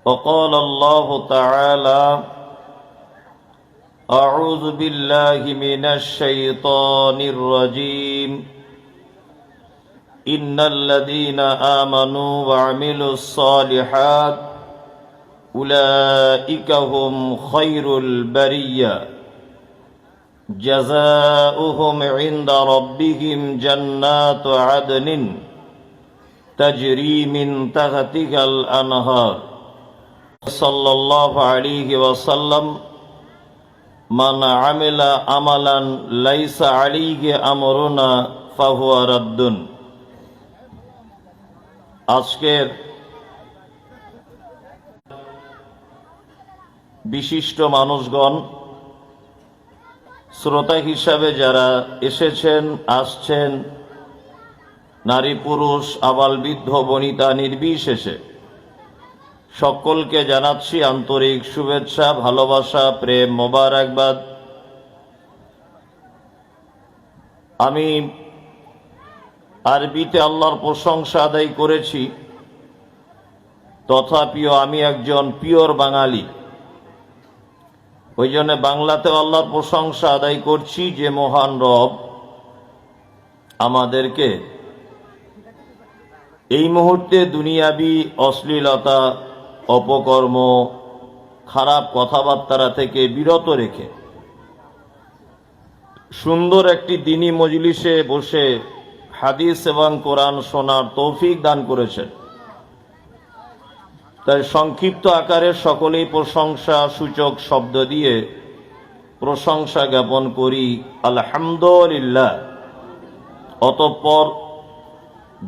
وقال الله تعالى أعوذ بالله من الشيطان الرجيم إن الذين آمنوا وعملوا الصالحات أولئك هم خير البرية جزاؤهم عند ربهم جنات عدن تجري من تحتها الأنهار صلى الله عليه وسلم من عمل عملا ليس عليه أمرنا فهو رد। আজকের বিশিষ্ট মানুষগণ, শ্রোতা হিসাবে যারা এসেছেন আসছেন, নারী পুরুষ আবাল বৃদ্ধ বনিতা নির্বিশেষে সকলকে জানাচ্ছি আন্তরিক শুভেচ্ছা, ভালোবাসা, প্রেম, মোবারকবাদ। আমি আরবিতে আল্লাহর প্রশংসা আদায় করেছি, তথাপিও আমি একজন পিওর বাঙালি, ওই জন্য বাংলাতেও আল্লাহর প্রশংসা আদায় করছি যে মহান রব আমাদেরকে এই মুহূর্তে দুনিয়াবি অশ্লীলতা, অপকর্ম, খারাপ কথাবার্তা থেকে বিরত রেখে সুন্দর একটি দ্বীনি মজলিসে বসে হাদিস এবং কোরআন শোনার তৌফিক দান করেছেন। তাই সংক্ষিপ্ত আকারে সকলেই প্রশংসা সূচক শব্দ দিয়ে প্রশংসা জ্ঞাপন করি আলহামদুলিল্লাহ। অতঃপর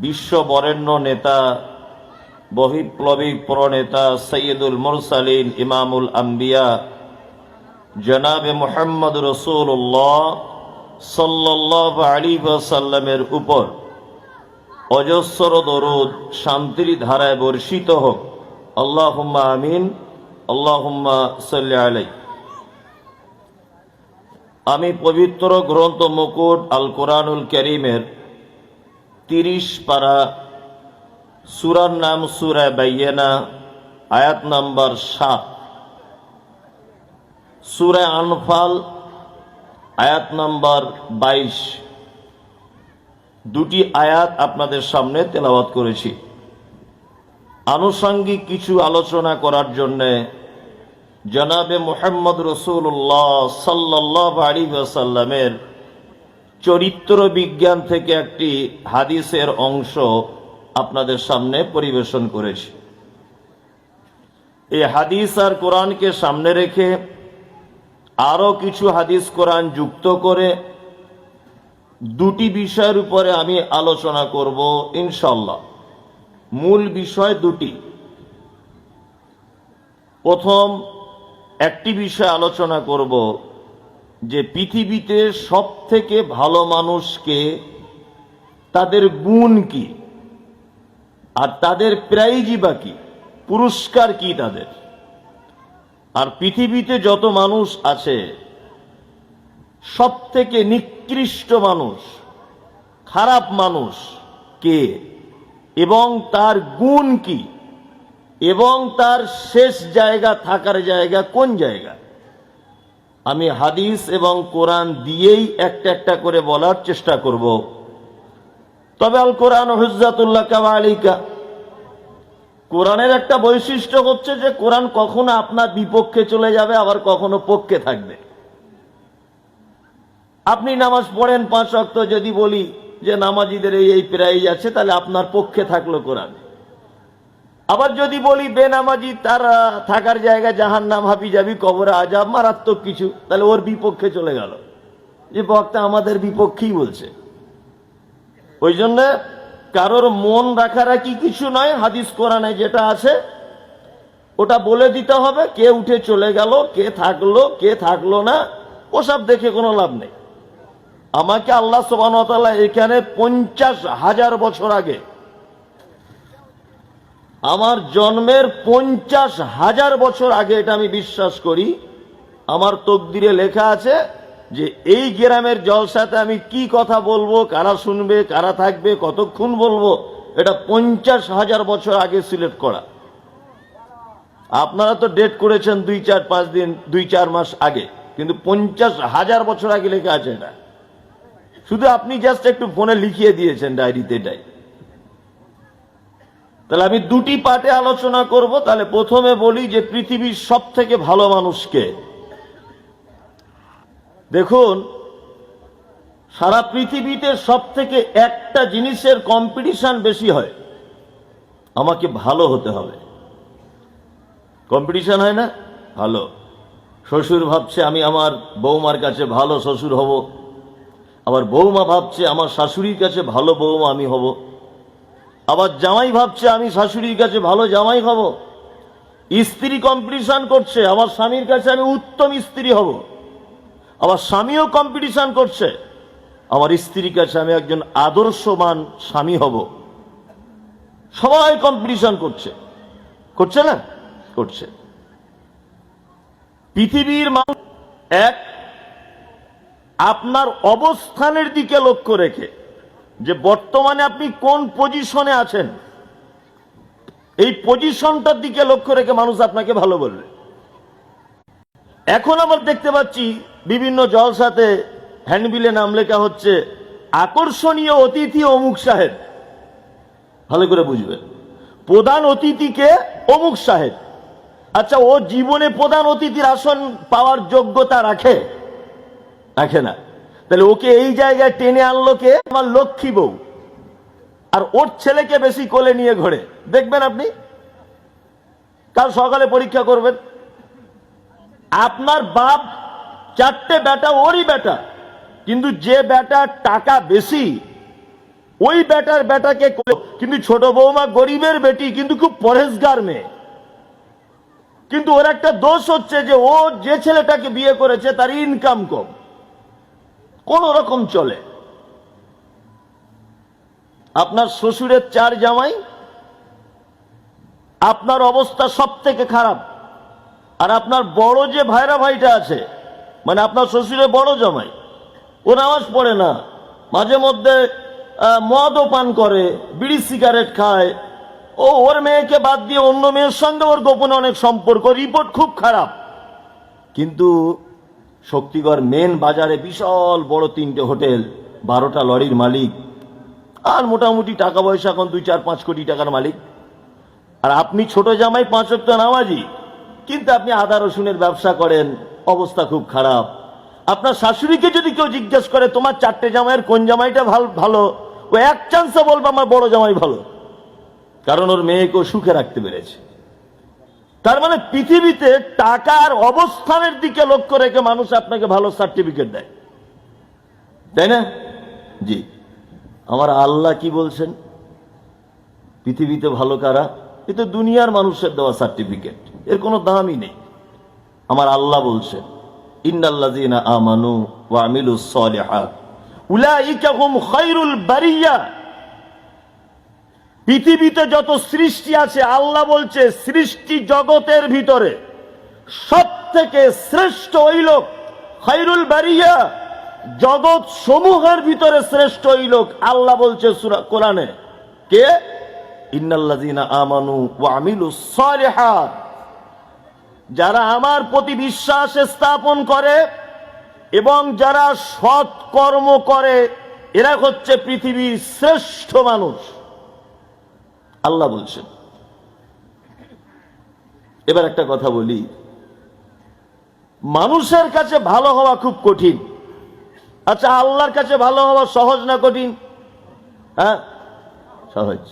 বিশ্ব বরেণ্য নেতা, বহিপ্লবিক প্রণেতা সৈয়দুল মুরসালিন ইমামুল আম্বিয়া জনাবে মুহাম্মদ রাসূলুল্লাহ সাল্লাল্লাহু আলাইহি ওয়াসাল্লামের উপর অজস্র দরুদ শান্তির ধারায় বর্ষিত হোক। আল্লাহুম্মা আমিন, আল্লাহুম্মা সাল্লি আলাইহি। আমি পবিত্র গ্রন্থ মুকুট আল কোরআনুল কারীমের 30 পারা, সূরার নাম সূরা বাইয়িনা, আয়াত নাম্বার 7, সূরা আনফাল আয়াত নাম্বার 22, দুটি আয়াত আপনাদের সামনে তেলাওয়াত করেছি। আনুষঙ্গিক কিছু আলোচনা করার জন্য জনাবে মুহাম্মদ রাসূলুল্লাহ সাল্লাল্লাহু আলাইহি ওয়াসাল্লামের চরিত্র বিজ্ঞান থেকে একটি হাদিসের অংশ আপনাদের সামনে পরিবেশন করেছি। এই হাদিস আর কোরআনকে সামনে রেখে আরো কিছু হাদিস কোরআন যুক্ত করে দুটি বিষয়ের উপরে আমি আলোচনা করব ইনশাআল্লাহ। মূল বিষয় দুটি। প্রথম একটি বিষয় আলোচনা করব যে পৃথিবীতে সব থেকে ভালো মানুষকে, তাদের গুণ কি, আর তাদের প্রাইজই বা কি, পুরস্কার কি তাদের। আর পৃথিবীতে যত মানুষ আছে সব থেকে নিকৃষ্ট মানুষ, খারাপ মানুষ কে, এবং তার গুণ কি, এবং তার শেষ জায়গা, থাকার জায়গা কোন জায়গা, আমি হাদিস এবং কোরআন দিয়েই একটা একটা করে বলার চেষ্টা করব। তবে আল কোরআন হুজ্জাতুল লাকা ওয়া আলাইকা, কোরআনের একটা বৈশিষ্ট্য হচ্ছে যে কোরআন কখনো আপনার বিপক্ষে চলে যাবে, আবার কখনো পক্ষে থাকবে। আপনি নামাজ পড়েন 5 ওয়াক্ত, যদি বলি যে নামাজীদের এই প্রাইজ আছে, তাহলে আপনার পক্ষে থাকলো কোরআন। আবার যদি বলি বেনামাজি তার থাকার জায়গা জাহান্নাম, হাবি যাবি, কবরে আযাব, মারাত্মক কিছু, তাহলে ওর বিপক্ষে চলে গেল, যে বক্তা আমাদের বিপক্ষেই বলছে। ওই জন্য কারোর মন রাখারাখি কিছু নয়, হাদিস কোরআনে যেটা আছে ওটা বলে দিতে হবে। কে উঠে চলে গেল, কে থাকলো, কে থাকলো না, ওসব দেখে কোনো লাভ নেই। আমাকে আল্লাহ সুবহানাহু ওয়া তাআলা এখানে 50,000 বছর আগে, আমার জন্মের 50,000 বছর আগে, এটা আমি বিশ্বাস করি, আমার তকদিরে লেখা আছে যে এই গ্রামের জলসাতে আমি কি কথা বলবো, কারা শুনবে, কারা থাকবে, কতক্ষণ বলবো, এটা 50,000 বছর আগে সিলেক্ট করা। আপনারা তো ডেট করেছেন 2-4-5 দিন, 2-4 মাস আগে, কিন্তু 50,000 বছর আগে লেখা আছে এটা। শুধু আপনি জাস্ট একটু ফোনে লিখিয়ে দিয়েছেন ডায়েরিতে এটাই। তাহলে আমি দুটি পার্টে আলোচনা করব। তাহলে প্রথমে বলি যে পৃথিবীর সব থেকে ভালো মানুষকে। দেখুন, সারা পৃথিবীতে সব থেকে একটা জিনিসের কম্পিটিশন বেশি হয়, আমাকে ভালো হতে হবে। কম্পিটিশন হয় না? ভালো। শ্বশুর ভাবছে আমি আমার বৌমার কাছে ভালো শ্বশুর হব, আবার বৌমা ভাবছে আমার শাশুড়ির কাছে ভালো বৌমা আমি হব, আবার জামাই ভাবছে আমি শাশুড়ির কাছে ভালো জামাই হব। স্ত্রী কম্পিটিশন করছে, আমার স্বামীর কাছে আমি উত্তম স্ত্রী হব। আবার স্বামীও কম্পিটিশন করছে, আমার স্ত্রীর কাছে আমি একজন আদর্শবান স্বামী হব। সবাই কম্পিটিশন করছে, করছে না? করছে। পৃথিবীর মানুষ এক, আপনার অবস্থানের দিকে লক্ষ্য রেখে, যে বর্তমানে আপনি কোন পজিশনে আছেন, এই পজিশনটার দিকে লক্ষ্য রেখে মানুষ আপনাকে ভালো বলবে। এখন আমরা দেখতে পাচ্ছি বিভিন্ন জলসাতে হ্যান্ডবিলে নাম লেখা হচ্ছে আকর্ষণীয় অতিথি অমুক সাহেব। ভালো করে বুঝবেন, প্রধান অতিথিকে অমুক সাহেব। আচ্ছা, ও জীবনে প্রধান অতিথির আসন পাওয়ার যোগ্যতা রাখে? রাখে না। তাহলে ওকে এই জায়গায় টেনে আনলো কে? আমার লক্ষ্মী বউ। আর ওর ছেলেকে বেশি কোলে নিয়ে ঘোরে। দেখবেন আপনি, কাল সকালে পরীক্ষা করবেন, আপনার বাপ 4টে বেটা, ওরই বেটা, কিন্তু যে বেটার টাকা বেশি ওই বেটার বেটাকে, কিন্তু ছোট বৌমা গরিবের বেটি, কিন্তু খুব পরেশগার মেয়ে। কিন্তু ওর একটা দোষ হচ্ছে যে ও যে ছেলেটাকে বিয়ে করেছে তার ইনকাম কম, কোন রকম চলে। আপনার শ্বশুরের 4 জামাই, আপনার অবস্থা সব থেকে খারাপ। আর আপনার বড় যে ভাইরা ভাইটা আছে, মানে আপনার শ্বশুরের বড় জামাই, ও নামাজ পড়ে না, মাঝে মধ্যে মদও পান করে, বিড়ি সিগারেট খায়, ও ওর মেয়েকে বাদ দিয়ে অন্য মেয়ের সঙ্গে ওর গোপনে অনেক সম্পর্ক, রিপোর্ট খুব খারাপ। কিন্তু শক্তিগড় মেন বাজারে বিশাল বড় 3টে হোটেল, 12টা লরির মালিক, আর মোটামুটি টাকা পয়সা এখন 2-4-5 কোটি টাকার মালিক। আর আপনি ছোট জামাই 5 ওয়াক্ত নামাজি, কিন্তু আপনি আদা রসুনের ব্যবসা করেন, অবস্থা খুব খারাপ। আপনার শাশুড়িকে যদি কেউ জিজ্ঞেস করে তোমার 4টে জামাইয়ের কোন জামাইটা ভালো, ও এক চান্সে বলবে আমার বড় জামাই ভালো, কারণ ওর মেয়েকে সুখে রাখতে পেরেছে। তার মানে পৃথিবীতে টাকার অবস্থানের দিকে লক্ষ্য রেখে মানুষ আপনাকে ভালো সার্টিফিকেট দেয়, তাই না? জি। আমার আল্লাহ কি বলছেন? পৃথিবীতে ভালো কারা? এ তো দুনিয়ার মানুষের দেওয়া সার্টিফিকেট, এর কোনো দামই নেই। আমার আল্লাহ বলছেন ইন্নাল্লাযীনা আমানু ওয়া আমিলুস সালিহাত উলাইকা হুম খায়রুল বারিয়া। পৃথিবীতে যত সৃষ্টি আছে, আল্লাহ বলছে সৃষ্টি জগতের ভিতরে সব থেকে শ্রেষ্ঠ ওই লোক, খায়রুল বারিয়া, জগৎ সমূহের ভিতরে শ্রেষ্ঠ ওই লোক। আল্লাহ বলছে সূরা কোরআনে, কে? ইন্নাল্লাযীনা আমানু ওয়া আমিলুস সালিহাত, যারা আমার প্রতি বিশ্বাস স্থাপন করে এবং যারা সৎ কর্ম করে, এরা হচ্ছে পৃথিবীর শ্রেষ্ঠ মানুষ, আল্লাহ বলছেন। এবার একটা কথা বলি, মানুষের কাছে ভালো হওয়া খুব কঠিন। আচ্ছা, আল্লাহর কাছে ভালো হওয়া সহজ না কঠিন? হ্যাঁ, সহজ।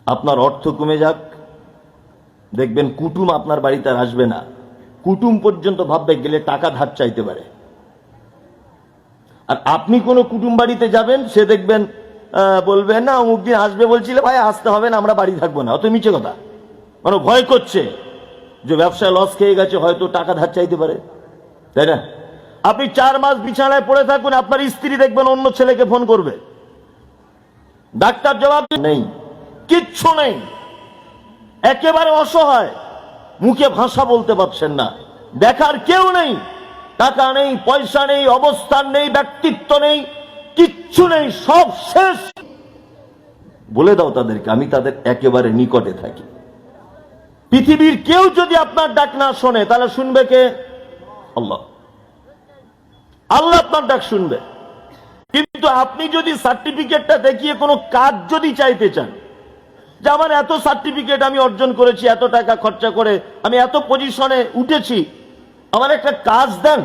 আপনার অর্থ কমে যাক, দেখবেন কুটুম আপনার বাড়িতে আর আসবে না। কুটুম পর্যন্ত ভাববে গেলে টাকা ধার চাইতে পারে। আর আপনি কোনো কুটুম বাড়িতে যাবেন, সে দেখবেন বলবে না অমুক দিন আসবে বলছিলে, ভাই আসতে হবে না, আমরা বাড়ি থাকবো না। অত মিছে কথা, মানে ভয় করছে যে ব্যবসায় লস খেয়ে গেছে, হয়তো টাকা ধার চাইতে পারে, তাই না? আপনি 4 মাস বিছানায় পড়ে থাকুন, আপনার স্ত্রী দেখবেন অন্য ছেলেকে ফোন করবে, ডাক্তার জবাব নেই, কিচ্ছু নেই, একেবারে অসহায়, মুখে ভাষা বলতে পারছেন না, দেখার কেউ নেই, টাকা নেই, পয়সা নেই, অবস্থান নেই, ব্যক্তিত্ব নেই, কিচ্ছু নেই, সব শেষ। বলে দাও তাদেরকে আমি তাদের একেবারে নিকটে থাকি। পৃথিবীর কেউ যদি আপনার ডাক না শোনে তাহলে শুনবে কে? আল্লাহ। আল্লাহ আপনার ডাক শুনবে। কিন্তু আপনি যদি সার্টিফিকেটটা দেখিয়ে কোনো কাজ যদি চাইতে চান, যে আমার এত সার্টিফিকেট আমি অর্জন করেছি, এত টাকা খরচা করে আমি এত পজিশনে উঠেছি, আমার একটা কাজ দেন,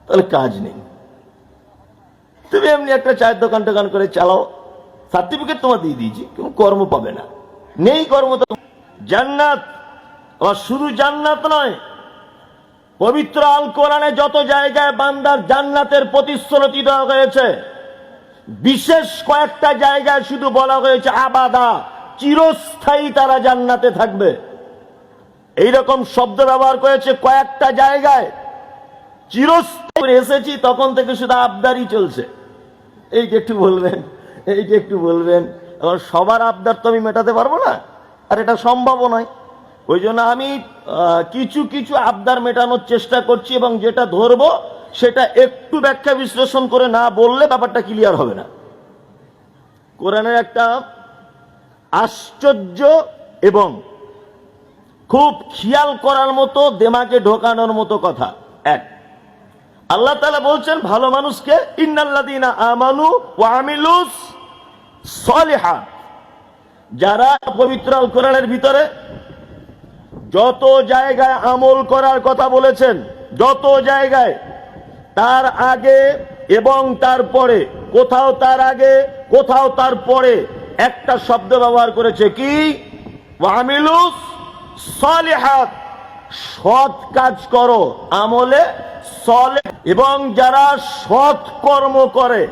তাহলে কাজ নেই। তুমি এমনি একটা চায়ের দোকান টোকান করে চালাও, সার্টিফিকেট তোমার দিয়ে দিয়েছি, কোনো কর্ম পাবে না, নেই কর্ম। তো জান্নাত, আবার শুধু জান্নাত নয়, পবিত্র আল কোরআনে যত জায়গায় বান্দার জান্নাতের প্রতিশ্রুতি দেওয়া হয়েছে, বিশেষ কয়েকটা জায়গায় শুধু বলা হয়েছে আবাদা, চিরস্থায়ী তারা জান্নাতে থাকবে। এইরকম শব্দ ব্যবহার করেছে কয়েকটা জায়গায়। চিরস্থায়ী এসেছি তখন থেকে শুধু আবদারই চলছে, এই যে একটু বলবেন, এই যে একটু বলবেন। এবার সবার আবদার তো আমি মেটাতে পারবো না, আর এটা সম্ভব নয়। ওই জন্য আমি কিছু কিছু আবদার মেটানোর চেষ্টা করছি, এবং যেটা ধরবো সেটা একটু ব্যাখ্যা বিশ্লেষণ করে না বললে ব্যাপারটা ক্লিয়ার হবে না। কোরআনের একটা আশ্চর্য এবং খুব খেয়াল করার মতো, দেমাগে ঢোকানোর মতো কথা। এক, আল্লাহ তাআলা বলছেন ভালো মানুষকে ইন্নাল্লাযীনা আমানু ওয়া আমিলুস সলিহাত, যারা পবিত্র আল কোরআনের ভিতরে যত জায়গায় আমল করার কথা বলেছেন, যত জায়গায়, তার আগে এবং তার পরে, কোথাও তার আগে কোথাও তার পরে একটা শব্দ ব্যবহার করেছে, কি? ওয়া আমিলুস সলিহাত, সৎ কাজ করো, আমলে সলেহ, এবং যারা সৎ কর্ম করে।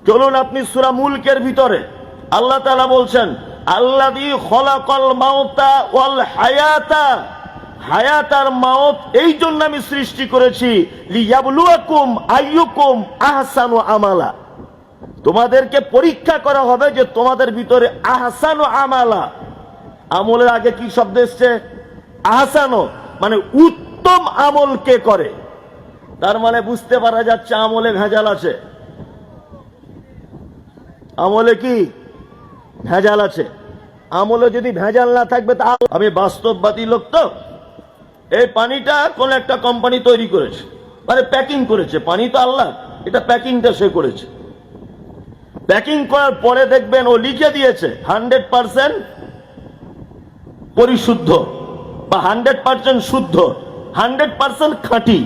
চলুন আপনি সূরা মুলকের ভিতরে আল্লাহ তাআলা বলছেন আল্লাযী খলাকাল মাউতা ওয়াল হায়াতা, হায়াত আর মাউত এই জন্য আমি সৃষ্টি করেছি, লিয়াবলুয়াকুম আইয়ুকুম আহসানু আমালা, তোমাদেরকে পরীক্ষা করা হবে যে তোমাদের ভিতরে আহসানু আমালা। আমলের আগে কি শব্দ এসছে? আহসানু, মানে উত্তম আমল কে করে। তার মানে বুঝতে পারা যাচ্ছে আমলে ভেজাল আছে। আমলে কি ভেজাল আছে? আমলে যদি ভেজাল না থাকবে তা, আমি বাস্তববাদী লোক, তো এই পানিটা কোন একটা কোম্পানি তৈরি করেছে, মানে প্যাকিং করেছে, পানি তো আল্লাহ, এটা প্যাকিংটা সে করেছে। প্যাকিং করার পরে দেখবেন ও লিখে দিয়েছে 100% পরিশুদ্ধ বা 100% শুদ্ধ, 100% খাঁটি,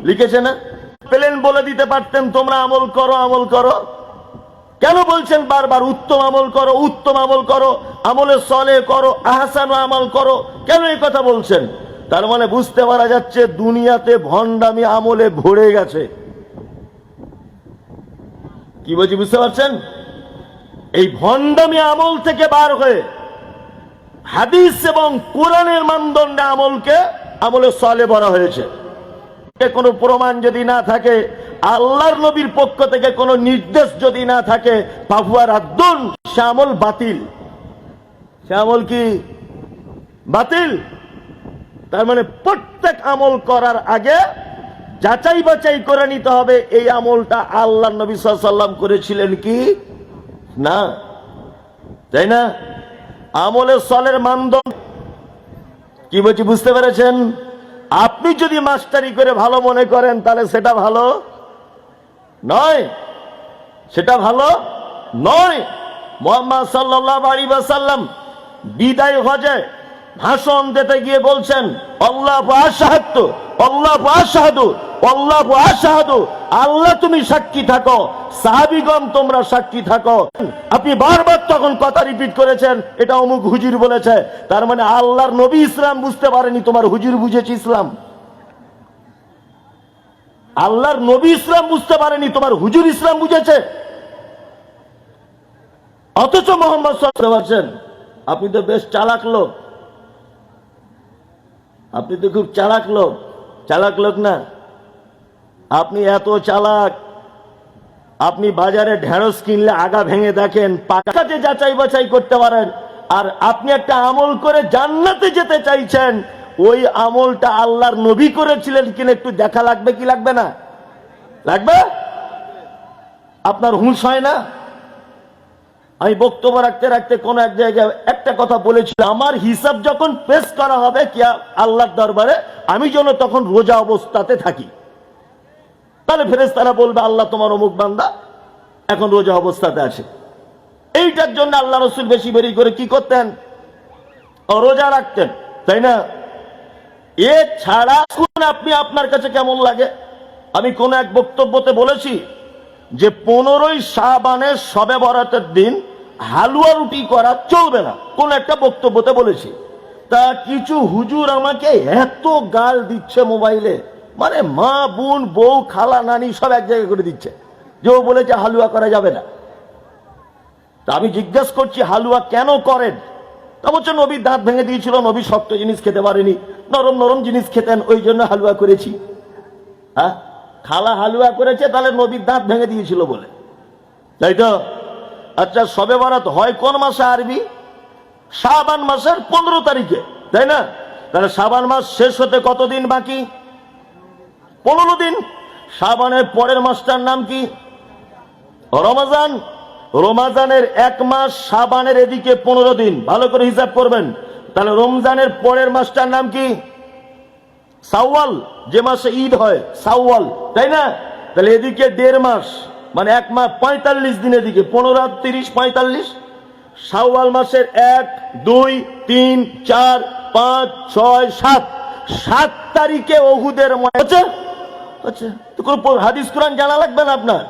লিখেছে না? প্লেন বলে দিতে পারতেন তোমরা আমল করো, আমল করো। কেন বলছেন বারবার উত্তম আমল করো, উত্তম আমল করো, আমলে সলে করো, আহসান আমল করো? কেন এই কথা বলছেন? তার মানে বুঝতে পারা যাচ্ছে দুনিয়াতে ভণ্ডামি আমলে ভরে গেছে। কি বলছি বুঝতে পারছেন? এই ভণ্ডামি আমল থেকে বার হয়ে হাদিস এবং কোরআনের মানদণ্ডে আমলকে আমলে সলে বলা হয়েছে। কোনো প্রমাণ যদি না থাকে, আল্লাহর নবীর পক্ষ থেকে কোনো নির্দেশ যদি না থাকে, ফাহুয়া রাদ্দুন, সে আমল বাতিল। সে আমল কি? বাতিল। তার মানে প্রত্যেক আমল করার আগে যাচাই বাছাই করে নিতে হবে এই আমলটা আল্লাহর নবী সাল্লাল্লাহু আলাইহি ওয়াসাল্লাম করেছিলেন কি না, তাই না? আমলের সলের মানদণ্ড কি বলছি বুঝতে পেরেছেন? আপনি যদি মাস্টারি করে ভালো মনে করেন তাহলে সেটা ভালো নয়, সেটা ভালো নয়। মুহাম্মদ সাল্লাল্লাহু আলাইহি ওয়াসাল্লাম বিদায় হজে ভাষণ দিতে গিয়ে বলছেন আল্লাহু আশহাদু, আল্লাহু আশহাদু, আল্লাহু আশহাদু, আল্লাহ তুমি সাক্ষী থাকো, সাহাবীগণ তোমরা সাক্ষী থাকো। আপনি বারবার তখন কথা রিপিট করেছেন এটা অমুক হুজুর বলেছে। তার মানে আল্লাহর নবী ইসলাম বুঝতে পারেনি, তোমার হুজুর বুঝেছে ইসলাম। আল্লাহর নবী ইসলাম বুঝতে পারেনি, তোমার হুজুর ইসলাম বুঝেছে। অথচ মোহাম্মদ সাল্লাল্লাহু আলাইহি ওয়াসাল্লাম, আপনি তো বেশ চালাক লোক, আপনি তো খুব চালাক লোক। চালাক লোক না আপনি, এত চালাক আপনি বাজারে ঢেঁড়স কিনলে আগা ভেঙে দেখেন, পাকাতে যাচাই বাছাই করতে পারেন। আর আপনি একটা আমল করে জান্নাতে যেতে চাইছেন, ওই আমলটা আল্লাহর নবী করেছিলেন কিনা একটু দেখা লাগবে কি লাগবে না? লাগবে? আপনার হুঁশ হয় না? আমি বক্তব্য রাখতে রাখতে কোন এক জায়গায় একটা কথা বলেছিলাম, আমার হিসাব যখন পেশ করা হবে কি আল্লাহর দরবারে, আমি যেন তখন রোজা অবস্থাতে থাকি। তাহলে ফেরেশতারা বলবে আল্লাহ তোমার অমুক বান্দা এখন রোজা অবস্থাতে আছে। এইটার জন্য আল্লাহ রসুল বেশি বেশি করে কি করতেন? রোজা রাখতেন, তাই না? এ ছাড়া আপনি আপনার কাছে কেমন লাগে? আমি কোন এক বক্তব্যতে বলেছি যে 15ই শাবানের শবে বরাতের দিন হালুয়া রুটি করা চলবে না, কোন একটা বক্তব্যতে বলেছি। তা কিছু হুজুর আমাকে এত গাল দিচ্ছে মোবাইলে, মানে মা বোন বউ খালা নানি সব এক জায়গায় করে দিচ্ছে যে ও বলেছে হালুয়া করা যাবে না। তা আমি জিজ্ঞেস করছি হালুয়া কেন করেন? তা বলছে নবীর দাঁত ভেঙে দিয়েছিল, নবী শক্ত জিনিস খেতে পারেনি, নরম নরম জিনিস খেতেন, ওই জন্য হালুয়া করেছি। হ্যাঁ, খালা হালুয়া করেছে তাহলে নবীর দাঁত ভেঙে দিয়েছিল বলে, তাই তো? আচ্ছা, শবে বরাত হয় কোন মাসে আরবি? শাবান মাসের 15 তারিখে, তাই না? তাহলে শাবান মাস শেষ হতে কতদিন বাকি? 15 দিন। শাবানের পরের মাসটার নাম কি? রমাজান। রমাজানের 1 মাস, শাবানের এদিকে 15 দিন, ভালো করে হিসাব করবেন। তাহলে রমজানের পরের মাসটার নাম কি? শাওয়াল, যে মাসে ঈদ হয় শাওয়াল, তাই না? তাহলে এদিকে 1.5 মাস, মানে 1 মাস 45 দিন, এদিকে 15 আর 30 45। শাওয়াল মাসের 1 2 3 4 5 6 7 7 তারিখে ওহুদের ময়দানে আচ্ছা, তো কোন হাদিস কোরআন জানা লাগবে না আপনার?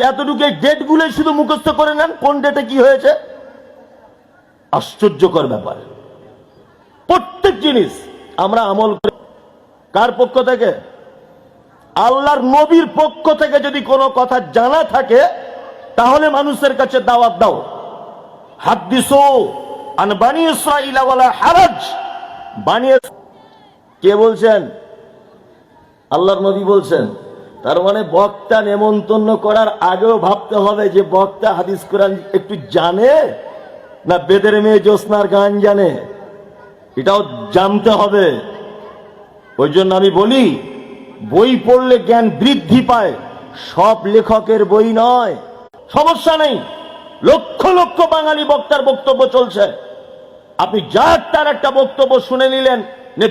এতটুকু ডেট গুলো শুধু মুখস্থ করে নেন, কোন ডেটে কি হয়েছে। আশ্চর্যকর ব্যাপার। প্রত্যেক জিনিস আমরা আমল করি কার পক্ষ থেকে? আল্লাহর নবীর পক্ষ থেকে। যদি কোনো কথা জানা থাকে তাহলে মানুষের কাছে দাওয়াত দাও। হাদিসু আন বানি ইসরাঈল ওয়ালা হারাজ। বানি কে বলছেন? আল্লাহর নবী বলছেন। তার মানে বক্তা নেমন্তন্ন করার আগেও ভাবতে হবে যে বক্তা হাদিস কোরআন একটু জানে না বেদের মেয়ে জ্যোৎস্নার গান জানে, এটাও জানতে হবে। ওই জন্য আমি বলি বই পড়লে জ্ঞান বৃদ্ধি পায়, সব লেখকের বই নয়। সমস্যা নেই, লক্ষ লক্ষ বাঙালি বক্তার বক্তব্য চলছে, আপনি যার তার একটা বক্তব্য শুনে নিলেন,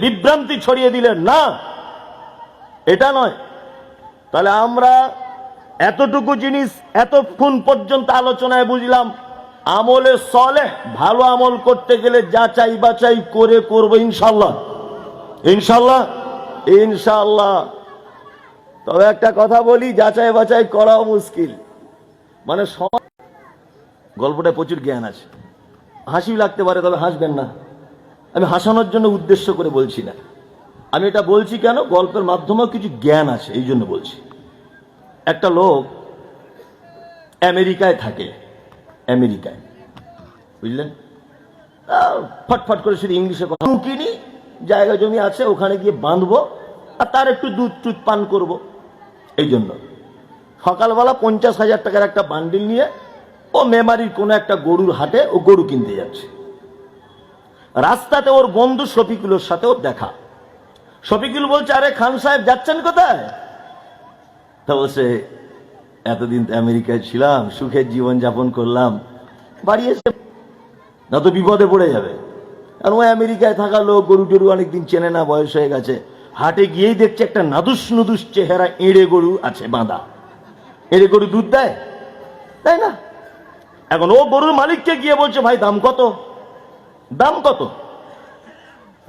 বিভ্রান্তি ছড়িয়ে দিলেন না, এটা নয়। তাহলে আমরা এতটুকু জিনিস এতক্ষণ পর্যন্ত আলোচনায় বুঝলাম, আমলে সলেহ, ভালো আমল করতে গেলে যাচাই বাছাই করে করবো ইনশাল্লাহ, ইনশাল্লাহ, ইনশাল্লাহ। তবে একটা কথা বলি, যাচাই বাছাই করাও মুশকিল। মানে গল্পটা প্রচুর জ্ঞান আছে, হাসি লাগতে পারে, তবে হাসবেন না। আমি হাসানোর জন্য উদ্দেশ্য করে বলছি না, আমি এটা বলছি কেন, গল্পের মাধ্যমেও কিছু জ্ঞান আছে এই জন্য বলছি। একটা লোক আমেরিকায় থাকে, আমেরিকায়, বুঝলেন? ফটফট করে শুধু ইংলিশে কথা কিনি, জায়গা জমি আছে, ওখানে গিয়ে বাঁধবো আর তার একটু দুধ টুধ পান করব। এই জন্য সকালবেলা 50,000 টাকার একটা বান্ডিল নিয়ে ও মেমারির কোনো একটা গরুর হাটে ও গরু কিনতে যাচ্ছে। রাস্তাতে ওর বন্ধু শফিকুলের সাথে ওর দেখা। শফিকুল বলছে, আরে খান সাহেব যাচ্ছেন কোথায়? তা বলছে, এতদিন তো আমেরিকায় ছিলাম, সুখের জীবন যাপন করলাম, বাড়ি এসে না তো বিপদে পড়ে যাবে। আর ওই আমেরিকায় থাকা লোক, গরু টরু অনেকদিন চেনে না, বয়স হয়ে গেছে। হাটে গিয়েই দেখছে একটা নাদুস নুদুস চেহারা এঁড়ে গরু আছে বাঁধা। এঁড়ে গরু দুধ দেয়, তাই না? এখন ও গরুর মালিককে গিয়ে বলছে, ভাই দাম কত, দাম কত?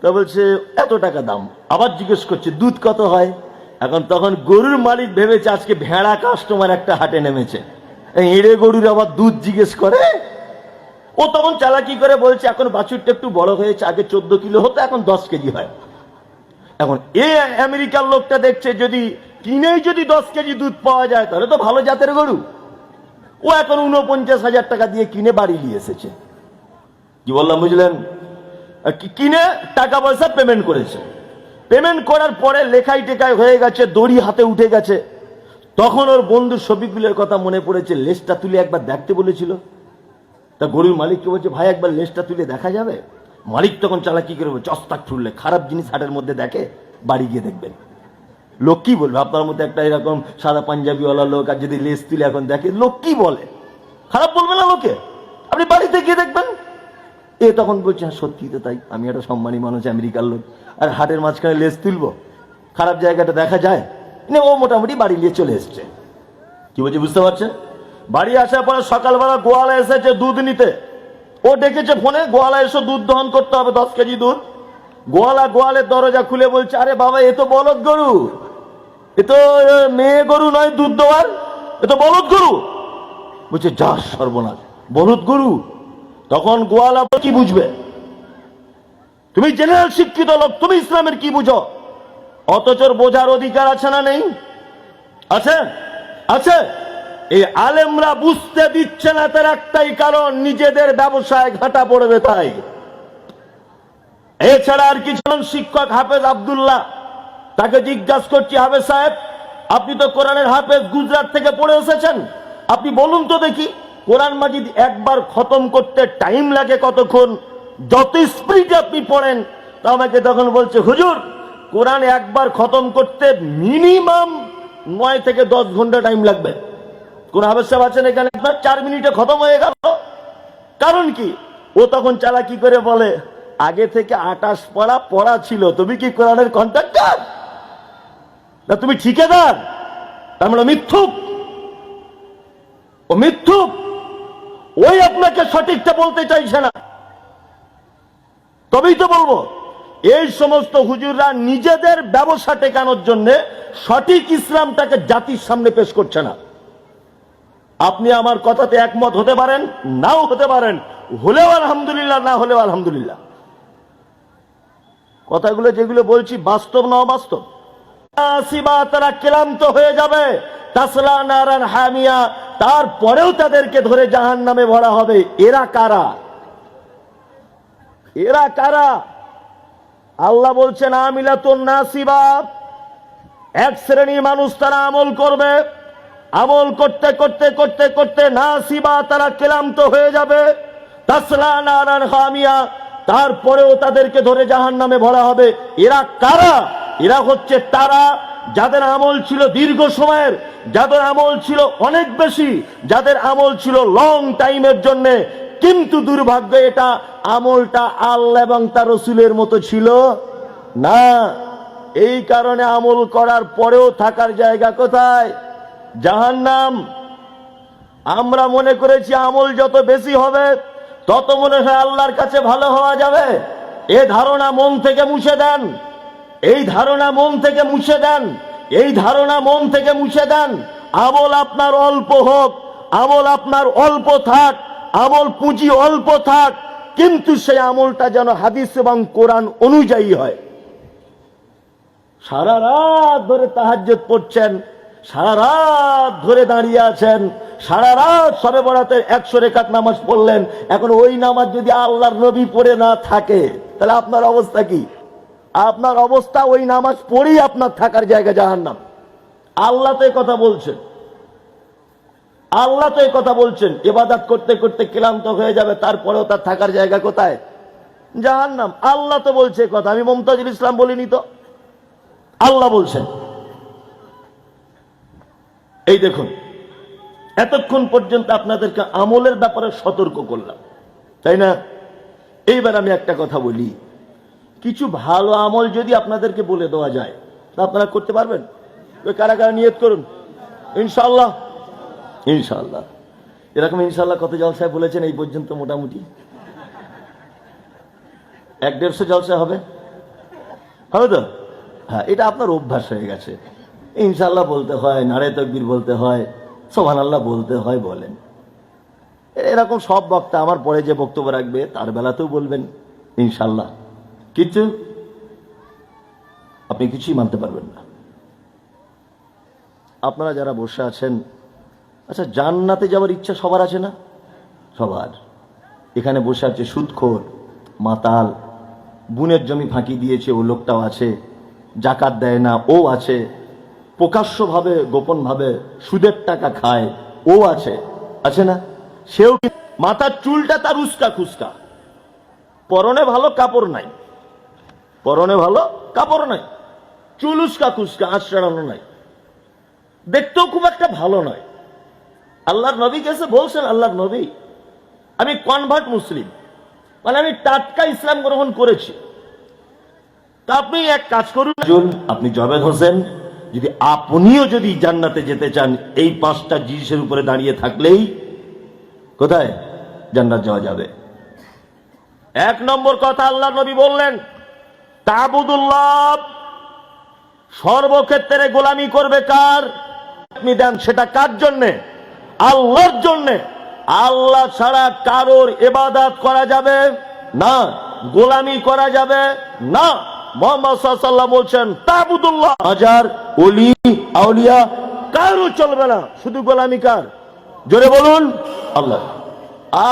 তা বলছে এত টাকা দাম। আবার জিজ্ঞেস করছে দুধ কত হয়? এখন তখন গরুর মালিক ভেবেছে আজকে ভেড়া কাস্টমার একটা হাটে নেমেছে, এঁড়ে গরুর আবার দুধ জিজ্ঞেস করে। ও তখন চালাকি করে বলছে, এখন বাছুরটা একটু বড় হয়েছে, আগে 14 কিলো হতো, এখন 10 কেজি হয়। এখন এই আমেরিকার লোকটা দেখছে যদি কিনেই যদি 10 কেজি দুধ পাওয়া যায় তাহলে তো ভালো জাতের গরু। ও এখন 49,000 টাকা দিয়ে কিনে বাড়ি নিয়ে এসেছে। কি বললাম বুঝলেন? কিনে টাকা পয়সা পেমেন্ট করেছে। পেমেন্ট করার পরে লেখাই টেকাই হয়ে গেছে, দড়ি হাতে উঠে গেছে। তখন ওর বন্ধু শফিকুলের কথা মনে পড়েছে, লেজটা তুলে একবার দেখতে বলেছিল। তা গরুর মালিককে বলছে, ভাই একবার লেজটা তুলে দেখা যাবে? মালিক তখন চালাকি করে বলছে, অস্তাক ঠুরলে খারাপ জিনিস হাটের মধ্যে দেখে, বাড়ি গিয়ে দেখবেন। লোক কি বলবে? আপনার মধ্যে একটা এরকম সাদা পাঞ্জাবিওয়ালা লোক আর যদি লেজ তুলে এখন দেখে, লোক কি বলে? খারাপ বলবে না লোকে? আপনি বাড়িতে গিয়ে দেখবেন, এ তখন বলছে হ্যাঁ সত্যি তো তাই, আমি একটা সম্মানী মানুষ, আমেরিকার লোক, আর হাটের মাঝখানে লেজ তুলবো, খারাপ জায়গাটা দেখা যায় না। ও মোটামুটি বাড়ি নিয়ে চলে এসছে। কি বলছে বুঝতে পারছেন? বাড়ি আসার পরে সকালবেলা গোয়ালা এসেছে দুধ নিতে, ও ডেকেছে ফোনে, গোয়ালা এসে দুধ দহন করতে হবে 10 কেজি দুধ। গোয়ালের দরজা খুলে বলছে, আরে বাবা এ তো বলদ গরু, এ তো মেয়ে গরু নয় দুধ দেওয়ার, এ তো বলদ গরু। বলছে যা সর্বনাশ, বলদ গরু। তখন গোয়ালা কি বুঝবে? তুমি জেনারেল শিক্ষিত লোক, তুমি ইসলামের কি বুঝো? অথচ বোঝার অধিকার আছে না নেই? আছে, আছে। এই আলেমরা বুঝতে দিচ্ছে না, তার একটাই কারণ, নিজেদের ব্যবসায় ঘাটা পড়বে তাই। এছাড়া আর কিছু। শিক্ষক হাফেজ আব্দুল্লাহ, তাকে জিজ্ঞাসা করছি, হাফেজ সাহেব আপনি তো কোরআনের হাফেজ, গুজরাট থেকে পড়ে এসেছেন, আপনি বলুন তো দেখি কোরআন মাজিদ একবার খতম করতে টাইম লাগে কতক্ষণ? যত স্পিডে আপনি পড়েন। তো আমাকে তখন বলছে, হুজুর কোরআন একবার খতম করতে মিনিমাম 9 থেকে 10 ঘন্টা টাইম লাগবে। কোন হাফেজ সাহেব আছেন এখানে, আপনার 4 মিনিটে খতম হয়ে গেল? কারণ কি? ও তখন চালাকি করে বলে, আগে থেকে 28 পড়া ছিল, তুমি কি কোরআনের কন্ট্রাক্টর না তুমি ঠিকাদার? তার মানে মিথ্যুক, ও মিথ্যুক, ওই আপনাকে সঠিকটা বলতে চাইছে না। তবেই তো বলবো, এই সমস্ত হুজুররা নিজেদের ব্যবসা টেকানোর জন্য সঠিক ইসলামটাকে জাতির সামনে পেশ করছে না। আপনি আমার কথাতে একমত হতে পারেন, নাও হতে পারেন, হলেও আলহামদুলিল্লাহ, না হলেও আলহামদুলিল্লাহ। কথাগুলো যেগুলো বলছি বাস্তব না অবাস্তব? তারা ক্লান্ত হয়ে যাবে, তাসলা নারান হামিয়া, তারপরেও তাদেরকে ধরে জাহান্নামে ভরা হবে। এরা কারা? এরা কারা? আল্লাহ বলছেন আমিলাতুন নাসিবা, এক শ্রেণীর মানুষ, তারা আমল করবে, আমল করতে করতে করতে করতে নাসিবা, তারা ক্লান্ত হয়ে যাবে। তাসলা নারান হামিয়া, তারপরেও তাদেরকে ধরে জাহান্নামে ভরা হবে। এরা কারা? এরা হচ্ছে তারা যাদের আমল ছিল দীর্ঘ সময়ের, যাদের আমল ছিল অনেক বেশি, যাদের আমল ছিল লং টাইমের জন্য, কিন্তু দুর্ভাগ্য এটা আমলটা আল্লাহ এবং তার রাসূলের মতো ছিল না। এই কারণে আমল করার পরেও থাকার জায়গা কোথায়? জাহান্নাম। আমরা মনে করেছি আমল যত বেশি হবে তত মনে হয় আল্লাহর কাছে ভালো হওয়া যাবে। এই ধারণা মন থেকে মুছে দেন, এই ধারণা মন থেকে মুছে দেন, এই ধারণা মন থেকে মুছে দেন। আমল আপনার অল্প হোক, আমল আপনার অল্প থাক, আমল পুঁজি অল্প থাক, কিন্তু সেই আমলটা যেন হাদিস এবং কোরআন অনুযায়ী হয়। সারা রাত ধরে তাহাজ্জুদ পড়ছেন, সারা রাত ধরে দাঁড়িয়ে আছেন, সারা রাত শবে বরাতের 100 রাকাত নামাজ পড়লেন, এখন ওই নামাজ যদি আল্লাহর নবী পড়ে না থাকে তাহলে আপনার অবস্থা কি? আপনার অবস্থা ওই নামাজ পড়েই আপনার থাকার জায়গা জাহান্নাম। আল্লাহ তো এই কথা বলছেন, আল্লাহ তো এই কথা বলছেন, ইবাদত করতে করতে ক্লান্ত হয়ে যাবে, তারপরেও তার থাকার জায়গা কোথায়? জাহান্নাম। আল্লাহ তো বলছে কথা, আমি মুমতাজুল ইসলাম বলিনি তো, আল্লাহ বলছেন। এই দেখুন, এতক্ষণ পর্যন্ত আপনাদেরকে আমলের ব্যাপারে সতর্ক করলাম, তাই না? এইবার আমি একটা কথা বলি, কিছু ভালো আমল যদি আপনাদেরকে বলে দেওয়া যায় তা আপনারা করতে পারবেন? কারা কারা নিয়ত করুন, ইনশাআল্লাহ। ইনশাআল্লাহ। এরকম ইনশাআল্লাহ কত জলসায় বলেছেন এই পর্যন্ত? মোটামুটি 150 জলসা হবে, হবে তো? হ্যাঁ, এটা আপনার অভ্যাস হয়ে গেছে। ইনশাআল্লাহ বলতে হয়, নারে তাকবীর বলতে হয়, সুবহানাল্লাহ বলতে হয়, বলেন। এরকম সব বক্তা আমার পরে যে বক্তব্য রাখবে তার বেলাতেও বলবেন ইনশাআল্লাহ, কিন্তু আপনি কিছুই মানতে পারবেন না। আপনারা যারা বসে আছেন, আচ্ছা জান্নাতে যাওয়ার ইচ্ছা সবার আছে না? সবার। এখানে বসে আছে সুদখোর, মাতাল, বুনের জমি ফাঁকি দিয়েছে ও লোকটাও আছে, জাকাত দেয় না ও আছে, প্রকাশ্যভাবে গোপনভাবে সুদের টাকা খায় ও আছে, আছে না? সেও মাথার চুলটা তার উস্কা খুস্কা, পরনে ভালো কাপড় নাই, পরনে ভালো কাপড় নাই, চুলুসকা কুসকা, আঁচড়ানো নাই, দেখতেও খুব একটা ভালো নয়। আল্লাহর নবী কাছে বলছেন, আল্লাহর নবী আমি কনভার্ট মুসলিম, মানে আমি টাটকা ইসলাম গ্রহণ করেছি, তা আপনি এক কাজ করুন, আপনি জবেদ হোসেন, যদি আপনিও যদি জান্নাতে যেতে চান এই 5টা জিনিসের উপরে দাঁড়িয়ে থাকলেই কোথায় জান্নাত যাওয়া যাবে। 1 নম্বর কথা আল্লাহর নবী বললেন, তাবুদুল্লাহ, সর্বক্ষেত্রে গোলামি করবে কার? আপনি দেন সেটা কার জন্যে? আল্লাহর জন্যে। আল্লাহ ছাড়া কারোর ইবাদত করা যাবে না, গোলামি করা যাবে না। মুহাম্মদ সাল্লাল্লাহু আলাইহি ওয়াসাল্লাম বলছেন, তাবুদুল্লাহ, হাজার ওলি আউলিয়া কারো চলবে না, শুধু গোলামি কার? জোরে বলুন, আল্লাহ।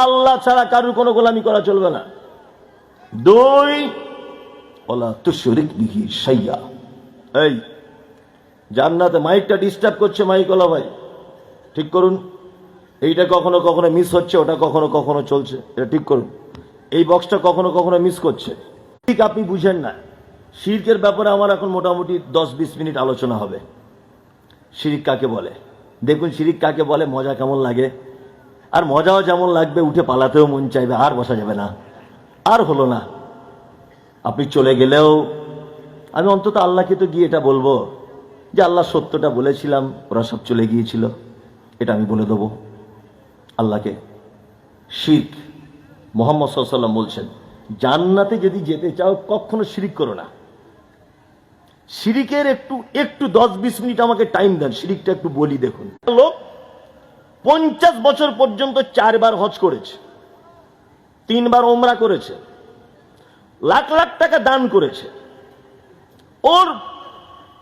আল্লাহ ছাড়া কারোর কোনো গোলামি করা চলবে না। 2, ওয়ালা তুশরিক বিহি শাইয়া। এই জান্নাতে মাইকটা ডিস্টার্ব করছে, মাইকওয়ালা ভাই ঠিক করুন। এইটা কখনো কখনো মিস হচ্ছে, ওটা কখনো কখনো চলছে, এটা ঠিক করুন। এই বক্সটা কখনো কখনো মিস করছে, ঠিক আপনি বুঝেন না। শিরকের ব্যাপারে আমার এখন মোটামুটি 10-20 মিনিট আলোচনা হবে। শিরিক কাকে বলে দেখুন, শিরিক কাকে বলে, মজা কেমন লাগে, আর মজাও যেমন লাগবে, উঠে পালাতেও মন চাইবে, আর বসা যাবে না, আর হলো না। আপনি চলে গেলেও আমি অন্তত আল্লাহকে তো গিয়ে এটা বলবো যে আল্লাহ সত্যটা বলেছিলাম, ওরা সব চলে গিয়েছিল, এটা আমি বলে দেবো আল্লাহকে। শিরক, মুহাম্মদ সাল্লাল্লাহু আলাইহি ওয়াসাল্লাম বলছেন, জান্নাতে যদি যেতে চাও কখনো শিরিক করো না। শিরিকের একটু 10-20 মিনিট আমাকে টাইম দেন, শিরিকটা একটু বলি। দেখুন, লোক 50 বছর পর্যন্ত 4 বার হজ করেছে, 3 বার ওমরা করেছে, লাখ লাখ টাকা দান করেছে, ওর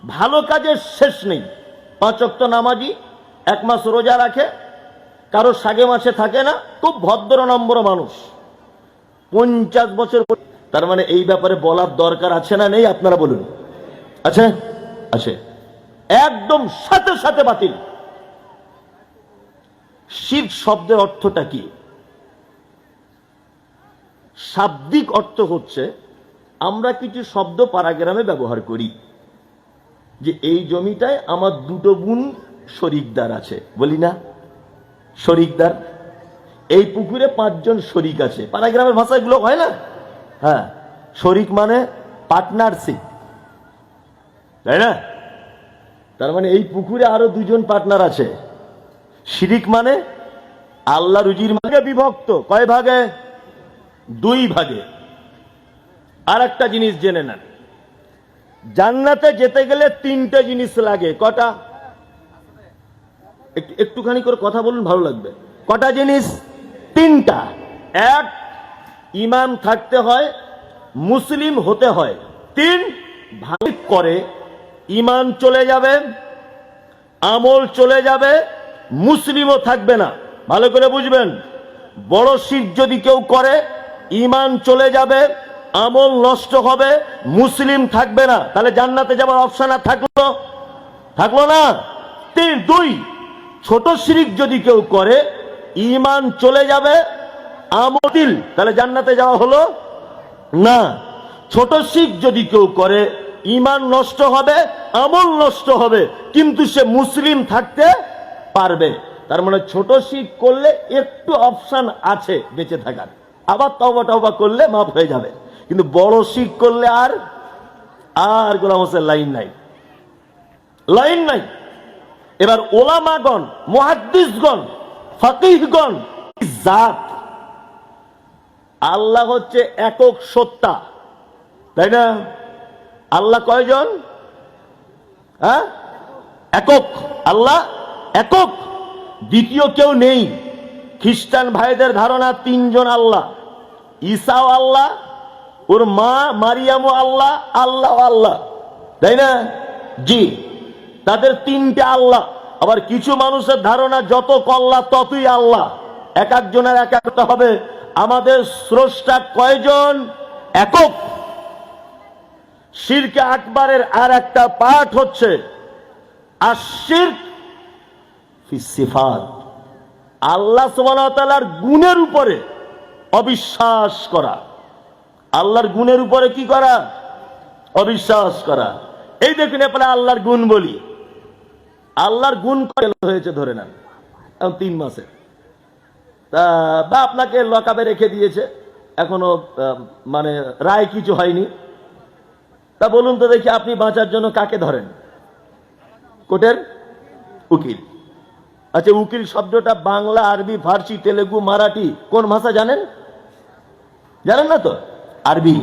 ভালো কাজের শেষ নেই। 5 ওয়াক্ত নামাজি, 1 মাস রোজা রাখে, কারো সাগে মাসে থাকে না, খুব ভদ্র নম্বর মানুষ, 50 বছর। তার মানে এই ব্যাপারে বলার দরকার আছে না নেই? আপনারা বলুন, আছে? আছে। একদম সাথে সাথে বাতিল। শিরক শব্দের অর্থটা কি? শাব্দিক অর্থ হচ্ছে, আমরা কিছু শব্দ পাড়াগ্রামে ব্যবহার করি, যে এই জমিটায় আমার 2টো বোন শরিকদার আছে, বলি না শরিকদার। এই পুকুরে 5 জন শরিক আছে, পাড়াগ্রামের ভাষায় গুলো হয় না? হ্যাঁ, শরিক মানে পার্টনারশিপ, তাই না? তার মানে এই পুকুরে আরো 2 জন পার্টনার আছে। শিরিক মানে আল্লাহ রুজির ভাগে বিভক্ত, কয় ভাগে? 2 ভাগে। আর একটা জিনিস জেনে নেন, জান্নাতে যেতে গেলে 3টে জিনিস লাগে। কটা? একটুখানি করে কথা বলুন, ভালো লাগবে। কটা জিনিস? 3টা। 1, ঈমান থাকতে হয়, মুসলিম হতে হয়। 3, ভালো করে ঈমান চলে যাবে, আমল চলে যাবে, মুসলিমও থাকবে না। ভালো করে বুঝবেন, বড় শিরক যদি কেউ করে, ঈমান চলে যাবে, আমল নষ্ট হবে, মুসলিম থাকবে না, তাহলে জান্নাতে যাওয়ার অপশন আর থাকলো না। 2, ছোট শিরক যদি কেউ করে, ঈমান চলে যাবে, আমল, তাহলে জান্নাতে যাওয়া হলো না। ছোট শিরক যদি কেউ করে, ঈমান নষ্ট হবে, আমল নষ্ট হবে, কিন্তু সে মুসলিম থাকতে পারবে। তার মানে ছোট শিরক করলে একটু অপশন আছে বেঁচে থাকার, আবার তওবা করলে মাফ হয়ে যাবে। কিন্তু বড় শিরক করলে আর গোলাম হোসেন লাইন নাই। এবার ওলামাগণ, মুহাদ্দিসগণ, ফাকিহগণ, জাত, আল্লাহ হচ্ছে একক সত্তা, তাই না? আল্লাহ কয়জন? হ্যাঁ, একক। আল্লাহ একক, দ্বিতীয় কেউ নেই। খ্রিস্টান ভাইদের ধারণা 3 জন আল্লাহ, ঈসাও আল্লাহ, ওর মা মারিয়ামও আল্লাহ, আল্লাহ, তাই না? জি, তাদের 3টে আল্লাহ। আবার কিছু মানুষের ধারণা যত কল্লা ততই আল্লাহ, এক একজনের এক একটা হবে। আমাদের স্রষ্টা কয়জন? একক। শিরকে আকবারের আর একটা পাঠ হচ্ছে আশিরক ফি সিফাত, আল্লাহ সুবহানাহু ওয়া তাআলার গুণের উপরে অবিশ্বাস করা। আল্লাহর গুণের উপরে কি করা? অবিশ্বাস করা। এই দেখুন এরপরে আল্লাহর গুণ বলি। আল্লাহর গুণ হয়েছে ধরে নেন এখন 3 মাসে, তা বা আপনাকে লকআপে রেখে দিয়েছে, এখনো মানে রায় কিছু হয়নি। তা বলুন তো দেখি, আপনি বাঁচার জন্য কাকে ধরেন? কোর্টের উকিল। আচ্ছা, উকিল শব্দটা বাংলা, আরবি, ফার্সি, তেলেগু, মারাঠি কোন ভাষা জানেন? জানেন না তো? আরবি।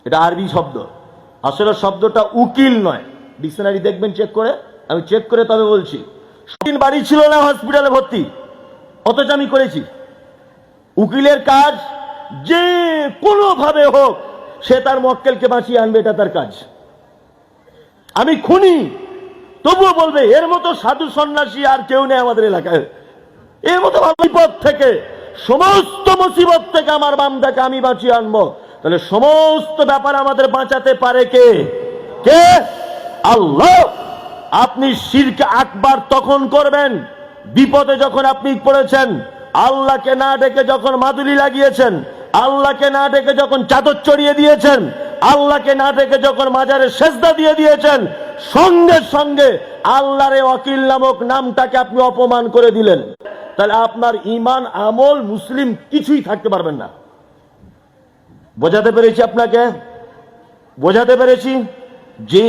এটা আরবি শব্দ। আসলে শব্দটা উকিল নয়, ডিকশনারি দেখবেন চেক করে, আমি চেক করে তবে বলছি। দিন বাড়ি ছিল না, হসপিটালে ভর্তি, অথচ আমি করেছি। উকিলের কাজ যে কোনো ভাবে হোক সে তার মক্কেলকে বাঁচিয়ে আনবে, এটা তার কাজ। আমি খুনি, তবুও বলবে এর মতো সাধু সন্ন্যাসী আর কেউ নেই আমাদের এলাকায়, এর মতো বিপদ থেকে, সমস্ত মুসিবত থেকে আমার বান্দাকে আমি বাঁচিয়ে আনবো। তাহলে সমস্ত ব্যাপার আমাদের বাঁচাতে পারে কে? কে? আল্লাহ। আপনি শিরক আকবার তখন করবেন বিপদে যখন আপনি পড়েছেন, আল্লাহকে না ডেকে যখন মাদুলি লাগিয়েছেন, আল্লাহকে না ডেকে যখন চাদর চড়িয়ে দিয়েছেন, আল্লাহকে না ডেকে যখন মাজারে সেজদা দিয়ে দিয়েছেন, সঙ্গে সঙ্গে আল্লাহর ওয়াকিল নামক নামটাকে আপনি অপমান করে দিলেন। তাহলে আপনার ঈমান, আমল, মুসলিম কিছুই থাকতে পারবেন না। বোঝাতে পেরেছি আপনাকে? বোঝাতে পেরেছি? জি।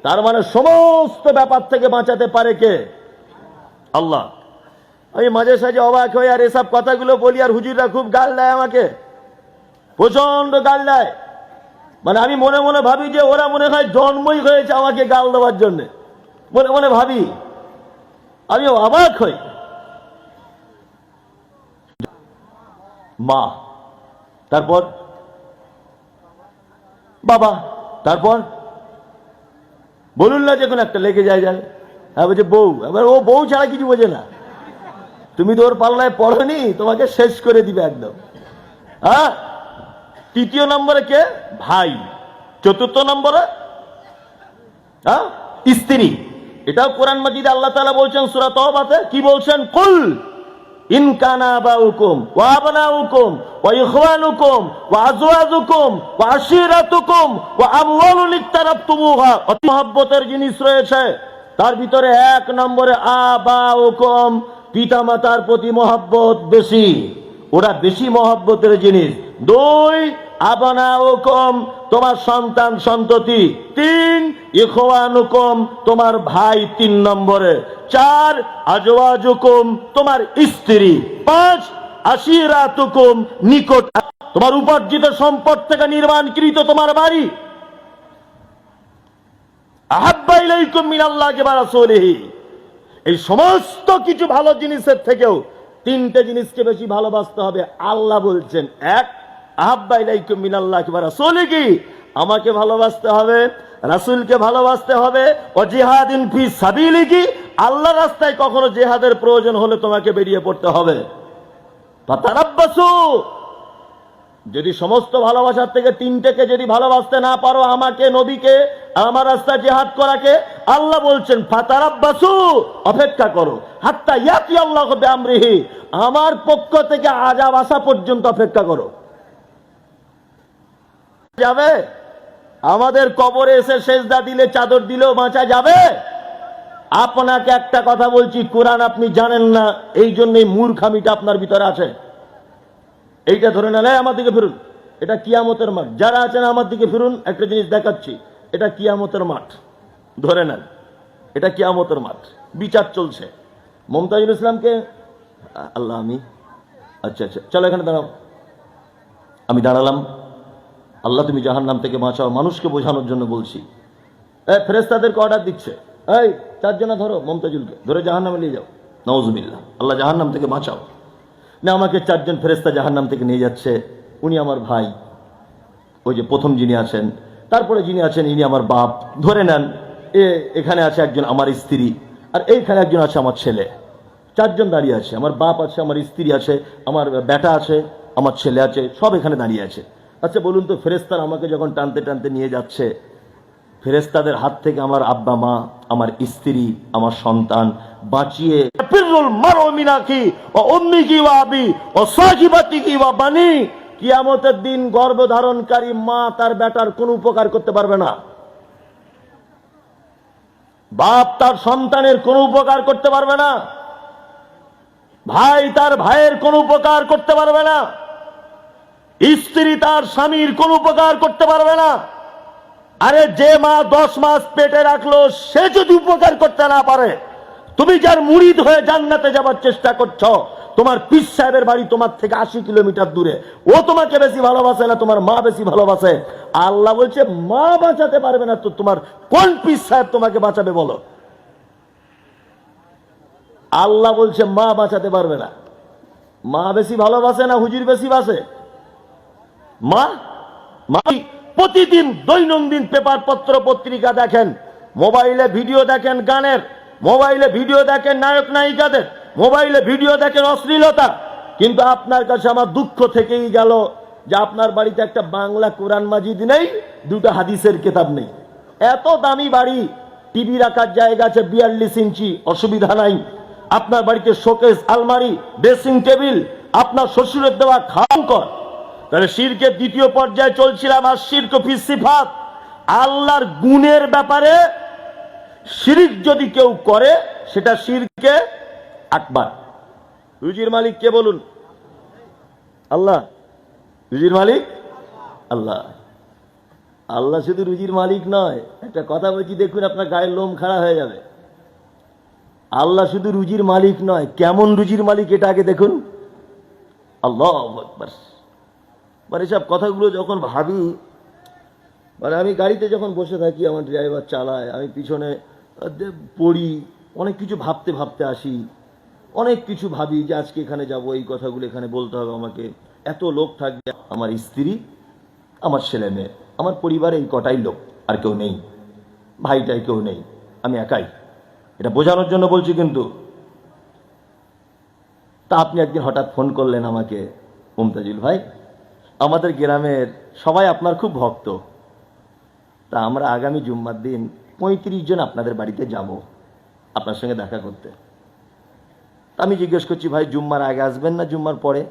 তার মানে সমস্ত ব্যাপার থেকে বাঁচাতে পারে কে? আল্লাহ। আমি মাঝে সাঝে অবাক হই আর এসব কথাগুলো বলি, আর হুজুররা খুব গাল দেয় আমাকে, প্রচন্ড গাল দেয়। মানে আমি মনে মনে ভাবি যে ওরা মনে হয় জন্মই হয়েছে আমাকে গাল দেওয়ার জন্য, মনে মনে ভাবি। আমি অবাক হই। মা, তারপর বাবা, তারপর বলুন না যে কোনো একটা লেগে যায়। হ্যাঁ বলছে বউ, এবার ও বউ ছাড়া কিছু বোঝে না। তুমি তো ওর পাল্লায় পড়নি, তোমাকে শেষ করে দিবে একদম। হ্যাঁ, 3 নম্বরে কে? ভাই। 4 নম্বরে হ্যাঁ স্ত্রী। এটাও কোরআন মাজিদে আল্লাহ তাআলা বলছেন সূরা তাওবাতে, কি বলছেন? কুল ইন কানা আবাউকুম ওয়া আবনাউকুম ওয়া ইখওয়ানুকুম ওয়া আজওয়াজুকুম ওয়া আশিরাতুকুম ওয়া আমওয়ালুন ইকতারাবতুমুহা। অতি মহব্বতের জিনিস রয়েছে তার ভিতরে 1 নম্বরে আবাউকুম, পিতামাতার প্রতি মহব্বত বেশি, ওরা বেশি মহব্বতের জিনিস। 2 আবনাউকুম, তোমার সন্তান সন্ততি। 3 ইখওয়ানুকুম, তোমার ভাই 3 নম্বরে। 4 আজওয়াজুকুম, তোমার স্ত্রী। 5 আশিরাতুকুম, নিকট, তোমার উপার্জিত সম্পদ থেকে নির্মাণকৃত তোমার বাড়ি। আহাব্বা ইলাইকুম মিনাল্লাহি ওয়া রাসূলিহি। এই সমস্ত কিছু ভালো জিনিসের থেকেও 3টে জিনিসকে বেশি ভালোবাসতে হবে। আল্লাহ বলছেন, 1 আহাব্বা ইলাইকুম মিনাল্লাহি ওয়া রাসূলিহি, আমাকে ভালোবাসতে হবে, রাসূলকে ভালোবাসতে হবে। ও জিহাদিন ফি সাবিলিহি, আল্লাহর রাস্তায় কখনো জিহাদের প্রয়োজন হলে তোমাকে বেরিয়ে পড়তে হবে। ফাতারাব্বাসু, যদি সমস্ত ভালোবাসার থেকে 3টেকে যদি ভালোবাসতে না পারো, আমাকে, নবীকে, আমার রাস্তায় জিহাদ করাকে, আল্লাহ বলছেন ফাতারাব্বাসু, অপেক্ষা করো, হাত্তা ইয়াতি আল্লাহু বিআমরিহি, আমার পক্ষ থেকে আযাব আসা পর্যন্ত অপেক্ষা করো। যাবে? আমাদের কবরে এসে সেজদা দিলে, চাদর দিলেও বাঁচা যাবে? আপনাকে একটা কথা বলছি, কোরআন আপনি জানেন না, এই জন্যই মূর্খামিটা আপনার ভিতরে আছে। এইটা ধরে নেন, আমার দিকে ফিরুন, এটা কিয়ামতের মাঠ। যারা আছেন আমার দিকে ফিরুন, একটা জিনিস দেখাচ্ছি, এটা কিয়ামতের মাঠ। ধরে নেন এটা কিয়ামতের মাঠ, বিচার চলছে। মমতাজুল ইসলামকে আল্লাহ, আমি আচ্ছা আচ্ছা চলো এখানে দাঁড়াও। আমি দাঁড়ালাম। আল্লাহ তুমি জাহান্নাম থেকে বাঁচাও, মানুষকে বোঝানোর জন্য বলছি। ফেরেশতাদেরকে অর্ডার দিচ্ছে, এই 4 জনা ধরো, মমতাজুলকে ধরে জাহান্নামে নিয়ে যাও। নাউজুবিল্লাহ, আল্লাহ জাহান্নাম থেকে বাঁচাও। না, আমাকে 4 জন ফেরেশতা জাহান্নাম থেকে নিয়ে যাচ্ছে। উনি আমার ভাই, ওই যে প্রথম যিনি আছেন, তারপরে যিনি আছেন ইনি আমার বাপ। ধরে নেন এখানে আছে একজন আমার স্ত্রী, আর এইখানে একজন আছে আমার ছেলে। 4 জন দাঁড়িয়ে আছে, আমার বাপ আছে, আমার স্ত্রী আছে, আমার বেটা আছে, আমার ছেলে আছে, সব এখানে দাঁড়িয়ে আছে। আচ্ছা বলুন তো, ফেরেশতারা আমাকে যখন টানতে টানতে নিয়ে যাচ্ছে, ফেরেশতাদের হাত থেকে আমার আব্বা মা, আমার স্ত্রী, আমার সন্তান বাঁচিয়ে, ফিরুল মারউ মিনাকি ওয়া উম্মিহি ওয়া আবি ওয়া সাহিবাতিহি ওয়া বানি, কিয়ামতের দিন গর্ভধারণকারী মা তার বেটার কোনো উপকার করতে পারবে না। বাপ তার সন্তানের কোনো উপকার করতে পারবে না, ভাই তার ভাইয়ের কোনো উপকার করতে পারবে না, স্ত্রী তার স্বামীর কোনো উপকার করতে পারবে না। আরে যে মা 10 মাস পেটে রাখলো সে যদি উপকার করতে না পারে, তুমি যার মুরিদ হয়ে জান্নাতে যাবার চেষ্টা করছো, তোমার পীর সাহেবের বাড়ি তোমার থেকে 80 কিলোমিটার দূরে, ও তোমাকে বেশি ভালোবাসে না তোমার মা বেশি ভালোবাসে? আল্লাহ বলছে মা বাঁচাতে পারবে না তো তোমার কোন পীর সাহেব তোমাকে বাঁচাবে বলো? আল্লাহ বলছে মা বাঁচাতে পারবে না। মা বেশি ভালোবাসে না হুজুর বেশি বাসে? মা মা প্রতিদিন দৈনন্দিন পেপার পত্র পত্রিকা দেখেন, মোবাইলে ভিডিও দেখেন গানের, মোবাইলে ভিডিও দেখেন নায়ক নায়িকাদের, মোবাইলে ভিডিও দেখেন অশ্লীলতা, কিন্তু আপনার কাছে আমার দুঃখ থেকেই গেল যে আপনার বাড়িতে একটা বাংলা কোরআন মাজিদ নেই, দুটো হাদিসের কিতাব নেই। এত দামি বাড়ি, টিভি রাখার জায়গা আছে 42 ইঞ্চি, অসুবিধা নাই। আপনার বাড়িতে শোকেস, আলমারি, ড্রেসিং টেবিল, আপনার শ্বশুরের দেওয়া খাওয়াঙ্কর। তাহলে শিরকের দ্বিতীয় পর্যায়ে চলছিলাম, আর শিরক ফি সিফাত, আল্লাহর গুণের ব্যাপারে শিরক যদি কেউ করে সেটা শিরকে আকবার। রুজির মালিক কে বলুন? আল্লাহ। রুজির মালিক আল্লাহ। আল্লাহ শুধু রুজির মালিক নয়, একটা কথা বলছি দেখুন আপনার গায়ের লোম খাড়া হয়ে যাবে। আল্লাহ শুধু রুজির মালিক নয়, কেমন রুজির মালিক এটা আগে দেখুন। আল্লাহু আকবার। মানে সব কথাগুলো যখন ভাবি, মানে আমি গাড়িতে যখন বসে থাকি, আমার ড্রাইভার চালায়, আমি পিছনে পড়ি, অনেক কিছু ভাবতে ভাবতে আসি, অনেক কিছু ভাবি যে আজকে এখানে যাব, এই কথাগুলো এখানে বলতে হবে আমাকে, এত লোক থাকবে, আমার স্ত্রী, আমার ছেলে মেয়ে, আমার পরিবারে এই কটাই লোক, আর কেউ নেই, ভাইটাই কেউ নেই, আমি একাই। এটা বোঝানোর জন্য বলছি কিন্তু। তা আপনি একদিন হঠাৎ ফোন করলেন আমাকে, মুমতাজুল ভাই, আমাদের গ্রামের সবাই আপনার খুব ভক্ত, তা আমরা আগামী জুম্মার দিন 35 জন আপনাদের বাড়িতে যাব আপনার সঙ্গে দেখা করতে। আমি জিজ্ঞেস করছি ভাই জুম্মার আগে আসবেন না জুম্মার পরে?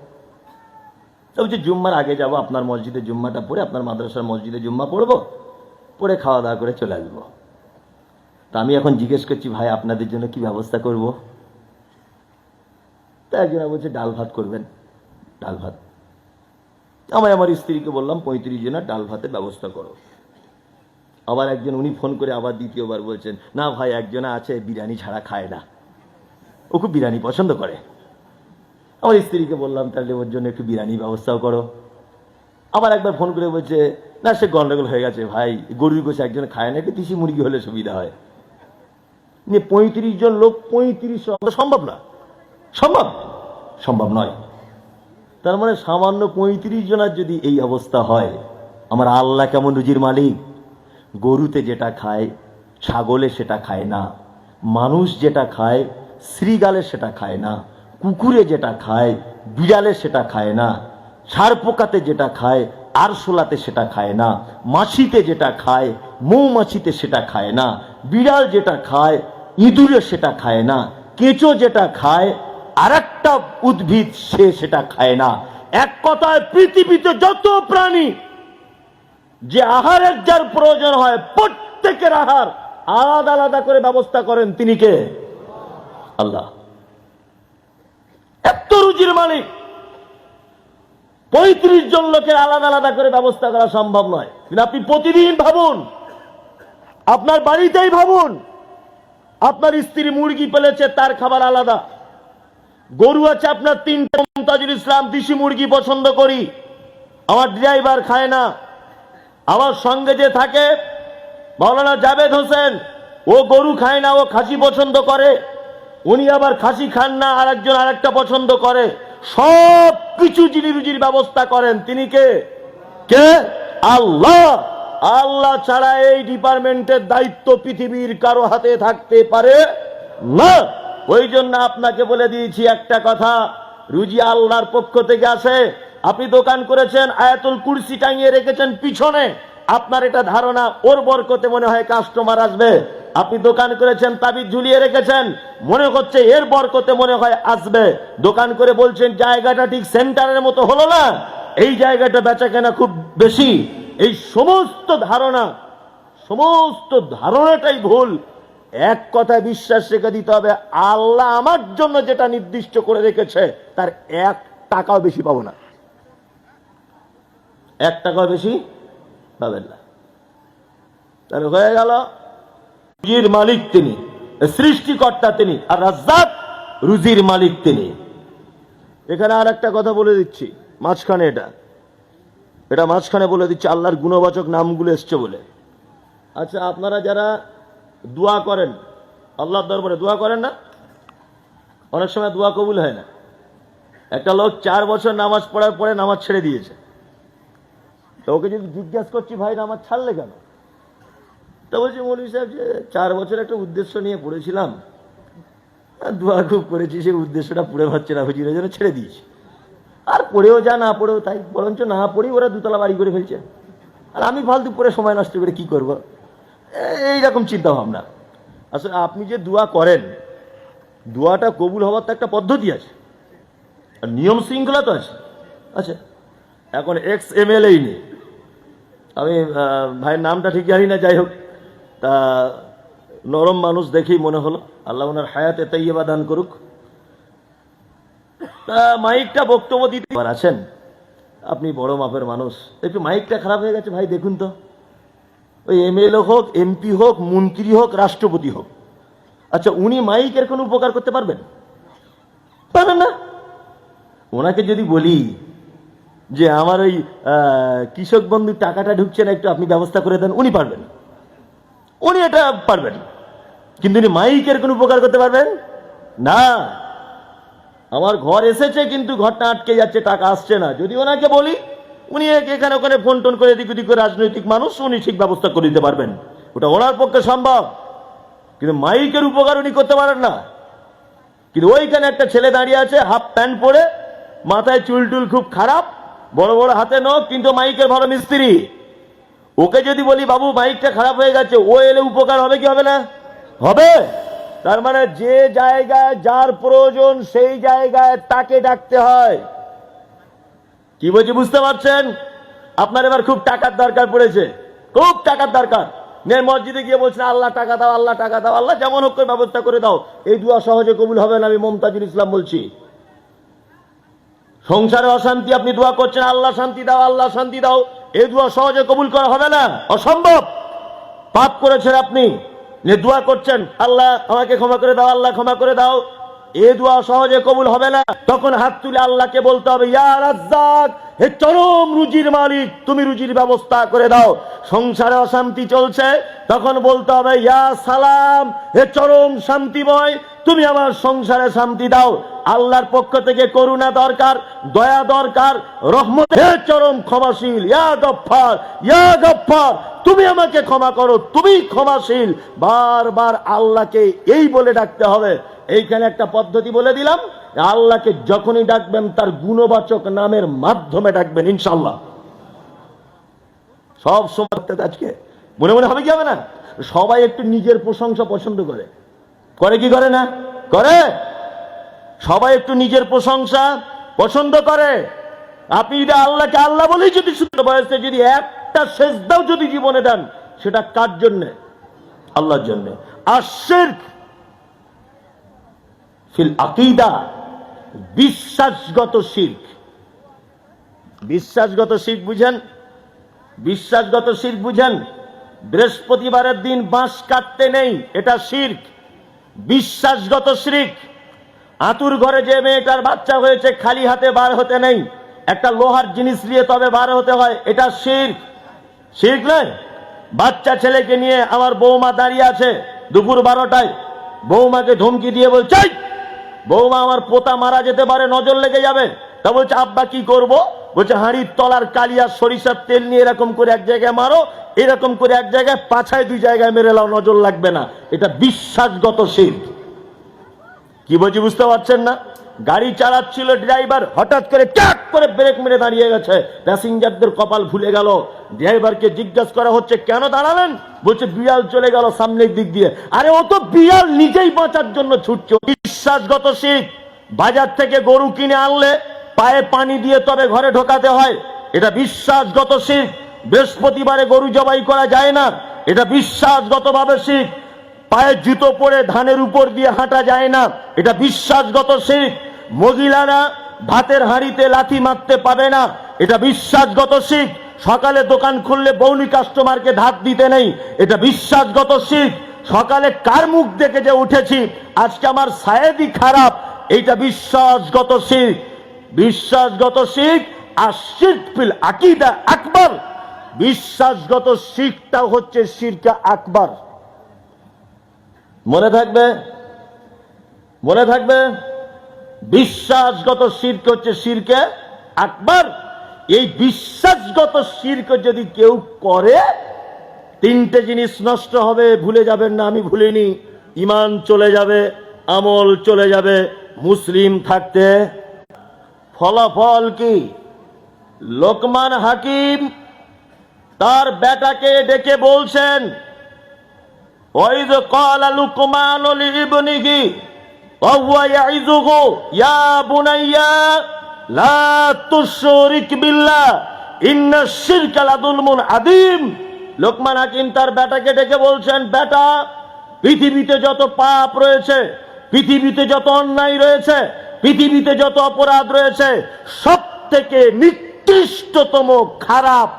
তো বলছি জুম্মার আগে যাব, আপনার মসজিদে জুম্মাটা পড়ে, আপনার মাদ্রাসার মসজিদে জুম্মা পড়বো, পড়ে খাওয়া দাওয়া করে চলে আসবো। তা আমি এখন জিজ্ঞেস করছি ভাই আপনাদের জন্য কি ব্যবস্থা করব? তা একজনা বলছে ডাল ভাত করবেন। ডাল ভাত। আমি আমার স্ত্রীকে বললাম 35 জনের ডাল ভাতের ব্যবস্থা করো। আবার একজন উনি ফোন করে আবার দ্বিতীয়বার বলছেন না ভাই একজনা আছে বিরিয়ানি ছাড়া খায় না, ও খুব বিরিয়ানি পছন্দ করে। আমার স্ত্রীকে বললাম তাহলে ওর জন্য একটু বিরিয়ানি ব্যবস্থাও করো। আবার একবার ফোন করে বলছে না সে গন্ডগোল হয়ে গেছে ভাই, গরুর গোছে একজন খায় না, একটু দেশি মুরগি হলে সুবিধা হয়। 35 জন লোক 35 সম্ভব না, সম্ভব নয়। তার মানে সামান্য 35 জনের যদি এই অবস্থা হয়, আমার আল্লাহ কেমন রুজির মালিক। গরুতে যেটা খায় ছাগলে সেটা খায় না, মানুষ যেটা খায় শ্রীগালে সেটা খায় না, কুকুরে যেটা খায় বিড়ালে সেটা খায় না, ছাড় পোকাতে যেটা খায় আরশোলাতে সেটা খায় না, মাছিতে যেটা খায় মৌমাছিতে সেটা খায় না, বিড়াল যেটা খায় ইঁদুরে সেটা খায় না, কেঁচো যেটা খায় আরেকটা উদ্ভিদ সে সেটা খায় না। এক কথায় পৃথিবীতে যত প্রাণী যে আহারের যার প্রয়োজন হয় প্রত্যেকের আহার আলাদা আলাদা করে ব্যবস্থা করেন তিনি কে? আল্লাহ। এত রুজির মালিক 35 জন লোকের আলাদা আলাদা করে ব্যবস্থা করা সম্ভব নয়। কিন্তু আপনি প্রতিদিন ভাবুন, আপনার বাড়িতেই ভাবুন, আপনার স্ত্রী মুরগি পেলেছে তার খাবার আলাদা, গরু আছে আপনার 3টে, মুমতাজুল ইসলাম দেশি মুরগি পছন্দ করি, আমার ড্রাইভার খায় না, আমার সঙ্গে যে থাকে মাওলানা জাভেদ হোসেন ও গরু খায় না, ও খাসি পছন্দ করে, উনি আবার খাসি খান না, আরেকজন আরেকটা পছন্দ করে, সব কিছু যিনি রুজির ব্যবস্থা করেন তিনি কে? কে? আল্লাহ। আল্লাহ ছাড়া এই ডিপার্টমেন্টের দায়িত্ব পৃথিবীর কারো হাতে থাকতে পারে না। ওই জন্য আপনাকে বলে দিয়েছি একটা কথা, রুজি আল্লাহর পক্ষ থেকে আসে। আপনি দোকান করেছেন, আয়াতুল কুরসি টাঙিয়ে রেখেছেন পিছনে, আপনার এটা ধারণা ওর বরকতে মনে হয় কাস্টমার আসবে। আপনি দোকান করেছেন, তাবিজ ঝুলিয়ে রেখেছেন, মনে হচ্ছে এর বরকতে মনে হয় আসবে। দোকান করে বলছেন জায়গাটা ঠিক সেন্টারের মতো হলো না, এই জায়গাটা বেচা কেনা খুব বেশি। এই সমস্ত ধারণাটাই ভুল। এক কথায় বিশ্বাস রেখে দিতে হবে, আল্লাহ আমার জন্য যেটা নির্দিষ্ট করে রেখেছে তার 1 টাকাও বেশি পাবো না, 1 টাকাও বেশি পাবেন না। তাহলে হয়ে গেল, রুজির মালিক তিনি, সৃষ্টিকর্তা তিনি, আর রাজ্জাক রুজির মালিক তিনি। এখানে আর একটা কথা বলে দিচ্ছি মাঝখানে, এটা মাঝখানে বলে দিচ্ছি, আল্লাহর গুণবাচক নামগুলো এসছে বলে। আচ্ছা, আপনারা যারা দোয়া করেন, আল্লাহর দরবারে দোয়া করেন না, অনেক সময় দোয়া কবুল হয় না। একটা লোক 4 বছর নামাজ পড়ার পরে নামাজ ছেড়ে দিয়েছে। তো ওকে যদি জিজ্ঞাসা করছি, ভাই নামাজ ছাড়লে কেন? তো বলছি, মৌলভী সাহেব, যে 4 বছর একটা উদ্দেশ্য নিয়ে পড়েছিলাম, দোয়া খুব করেছি, সেই উদ্দেশ্যটা পুরো হচ্ছে না, হুজুরের জন্য ছেড়ে দিয়েছি। আর পড়েও যা, না পড়েও তাই, বরঞ্চ না পড়েই ওরা 2 তলা বাড়ি করে ফেলছে, আর আমি ফালতু পড়ে সময় নষ্ট করে কি করব, এইরকম চিন্তা ভাবনা। আসলে আপনি যে দোয়া করেন, দোয়াটা কবুল হওয়ার তো একটা পদ্ধতি আছে, আর নিয়ম শৃঙ্খলা তো আছে। আচ্ছা, এখন এক্স MLA নেই, আমি ভাইয়ের নামটা ঠিক জানি না, যাই হোক, তা নরম মানুষ দেখেই মনে হলো, আল্লাহ ওনার হায়াতে তাইয়্যিবা দান করুক। তা মাইকটা বক্তব্য দিতে আছেন, আপনি বড় মাপের মানুষ, একটু মাইকটা খারাপ হয়ে গেছে ভাই, দেখুন তো, ওই MLA হোক, MP হোক, মন্ত্রী হোক, রাষ্ট্রপতি হোক, আচ্ছা উনি মাইকের কোনো উপকার করতে পারবেন? পারেন না। ওনাকে যদি বলি যে আমার ওই কৃষক বন্ধুর টাকাটা ঢুকছে না, একটু আপনি ব্যবস্থা করে দেন, উনি পারবেন, উনি এটা পারবেন, কিন্তু উনি মাইকের কোনো উপকার করতে পারবেন না। আমার ঘর এসেছে, কিন্তু ঘরটা আটকে যাচ্ছে, টাকা আসছে না, যদি ওনাকে বলি, উনি এখানে ওখানে ফোন টোন করে এদিক ওদিক করে, রাজনৈতিক মানুষ, উনি ঠিক ব্যবস্থা করে দিতে পারবেন, ওটা ওনার পক্ষে সম্ভব, কিন্তু মাইকের উপকার উনি করতে পারেন না। কিন্তু ওইখানে একটা ছেলে দাঁড়িয়ে আছে, হাফ প্যান্ট পরে, মাথায় চুল টুল খুব খারাপ, বড় বড় হাতে নখ, কিন্তু মাইকের ভালো মিস্ত্রি। ওকে যদি বলি, বাবু মাইকটা খারাপ হয়ে গেছে, ও এলে উপকার হবে কি হবে না? হবে। তার মানে যে জায়গায় যার প্রয়োজন, সেই জায়গায় তাকে ডাকতে হয়। কি বলছি বুঝতে পারছেন? আপনার এবার খুব টাকার দরকার পড়েছে, খুব টাকার দরকার, মসজিদে গিয়ে বলছেন, আল্লাহ টাকা দাও, আল্লাহ টাকা দাও, আল্লাহ যেমন হোক করে ব্যবস্থা করে দাও। এই দোয়া সহজে কবুল হবে না, আমি মুমতাজুল ইসলাম বলছি। সংসারে অশান্তি, আপনি দোয়া করছেন, আল্লাহ শান্তি দাও, আল্লাহ শান্তি দাও, এই দোয়া সহজে কবুল করা হবে না, অসম্ভব। পাপ করেছেন আপনি, দোয়া করছেন, আল্লাহ আমাকে ক্ষমা করে দাও, আল্লাহ ক্ষমা করে দাও, এই দোয়া সহজে কবুল হবে না। তখন হাত তুলে আল্লাহকে বলতে হবে, ইয়া রাজ্জাক, হে চরম রুজির মালিক, তুমি রুজির ব্যবস্থা করে দাও। সংসারে অশান্তি চলছে, তখন বলতে হবে, ইয়া সালাম, হে চরম শান্তিময়, তুমি আমার সংসারে শান্তি দাও। আল্লাহর পক্ষ থেকে করুণা দরকার, দয়া দরকার, রহমত, হে চরম ক্ষমাশীল, ইয়া গফফার, ইয়া গফফার, তুমি আমাকে ক্ষমা করো, তুমি ক্ষমাশীল। বারবার আল্লাহকে এই বলে ডাকতে হবে। এইখানে একটা পদ্ধতি বলে দিলাম, আল্লাহকে যখনই ডাকবেন তার গুণবাচক নামের মাধ্যমে ডাকবেন, ইনশাআল্লাহ। সব সময় আজকে মনে মনে হবে কি হবে না? সবাই একটু নিজের প্রশংসা পছন্দ করে, করে কি করে না? করে। সবাই একটু নিজের প্রশংসা পছন্দ করে। আপনি যদি আল্লাহকে আল্লাহ বলেই যদি শুধু বয়সে যদি একটা সেজদাও যদি জীবনে দেন, সেটা কার জন্য? আল্লাহর জন্য। আর শিরক ফিল আকীদা, বিশ্বাসগত শিরক। বিশ্বাসগত শিরক বুঝেন? বিশ্বাসগত শিরক বুঝেন? বৃহস্পতিবারের দিন বাঁশ কাটতে নেই, এটা শিরক। বিশ্বাসগত শিরক। আতুর ঘরে যে মেয়েটার বাচ্চা হয়েছে, খালি হাতে বার হতে নেই, একটা লোহার জিনিস নিয়ে তবে বার হতে হয়, এটা শিরক। শিরক নয়? বাচ্চা ছেলেকে নিয়ে আমার বৌমা দাঁড়িয়ে আছে দুপুর 12টায়, বৌমাকে ধমকি দিয়ে বলছে, বৌমা আমার পোতা মারা যেতে পারে, নজর লেগে যাবে। তা বলছে, আব্বা কি করব? বলছে, হাঁড়ির তলার কালিয়া সরিষার তেল নিয়ে এরকম করে এক জায়গায় মারো, এরকম করে এক জায়গায়, পাছায় 2 জায়গায় মেরে লাও, নজর লাগবে না। এটা বিশ্বাসগত শিরক। কি বলছি বুঝতে পারছেন না? গাড়ি চালাচ্ছিল ড্রাইভার, হঠাৎ করে ট্যাক করে ব্রেক মেরে দাঁড়িয়ে গেছে, প্যাসেঞ্জারদের কপাল ভুলে গেল। ড্রাইভারকে জিজ্ঞাসা করা হচ্ছে, কেন দাঁড়ালেন? বলছে, বিড়াল চলে গেল সামনের দিক দিয়ে। আরে ও তো বিড়াল নিজেই বাঁচার জন্য ছুটছে। বিশ্বাসগত শিরক। বাজার থেকে গরু কিনে আনলে পায়ে পানি দিয়ে তবে ঘরে ঢোকাতে হয়, এটা বিশ্বাসগত শিরক। বৃহস্পতিবারে গরু জবাই করা যায় না, এটা বিশ্বাসগত ভাবে শিরক। পায়ে জুতো পরে ধানের উপর দিয়ে হাঁটা যায় না, এটা বিশ্বাসগত শিরক। মহিলারা ভাতের হাঁড়িতে লাথি মারতে পাবে না, এটা বিশ্বাসগত শিরক। সকালে দোকান খুললে বৌনি কাস্টমারকে ধাত দিতে নেই, এটা বিশ্বাসগত শিরক। সকালে কার মুখ দেখে যে উঠেছি, আজকে আমার সায়েদি খারাপ, এইটা বিশ্বাসগত শিরক। বিশ্বাসগত শিরক আর শিরক ফিল আকীদা আকবার। বিশ্বাসগত শিরকটা হচ্ছে শিরকে আকবার। মনে থাকবে, মনে থাকবে। বিশ্বাসগত শিরক হচ্ছে শিরকে আকবার। এই বিশ্বাসগত শিরক যদি কেউ করে, তিনটে জিনিস নষ্ট হবে, ভুলে যাবেন না, আমি ভুলিনি। ঈমান চলে যাবে, আমল চলে যাবে, মুসলিম থাকতে। ফলাফল কি? লোকমান হাকিম তার বেটাকে ডেকে বলছেন, ওয়াইয ক্বালা লুকমান লিইবনিহি ওয়া হুয়া ইয়াইযুহু ইয়া বুনাইয়া লা তুশরিক বিল্লাহ ইন্নাশ শিরকা লাযুলমুন আযীম। লোকমান হাকিম তার বেটাকে ডেকে বলছেন, বেটা, পৃথিবীতে যত পাপ রয়েছে, পৃথিবীতে যত অন্যায় রয়েছে, পৃথিবীতে যত অপরাধ রয়েছে, সব থেকে নিকৃষ্টতম খারাপ,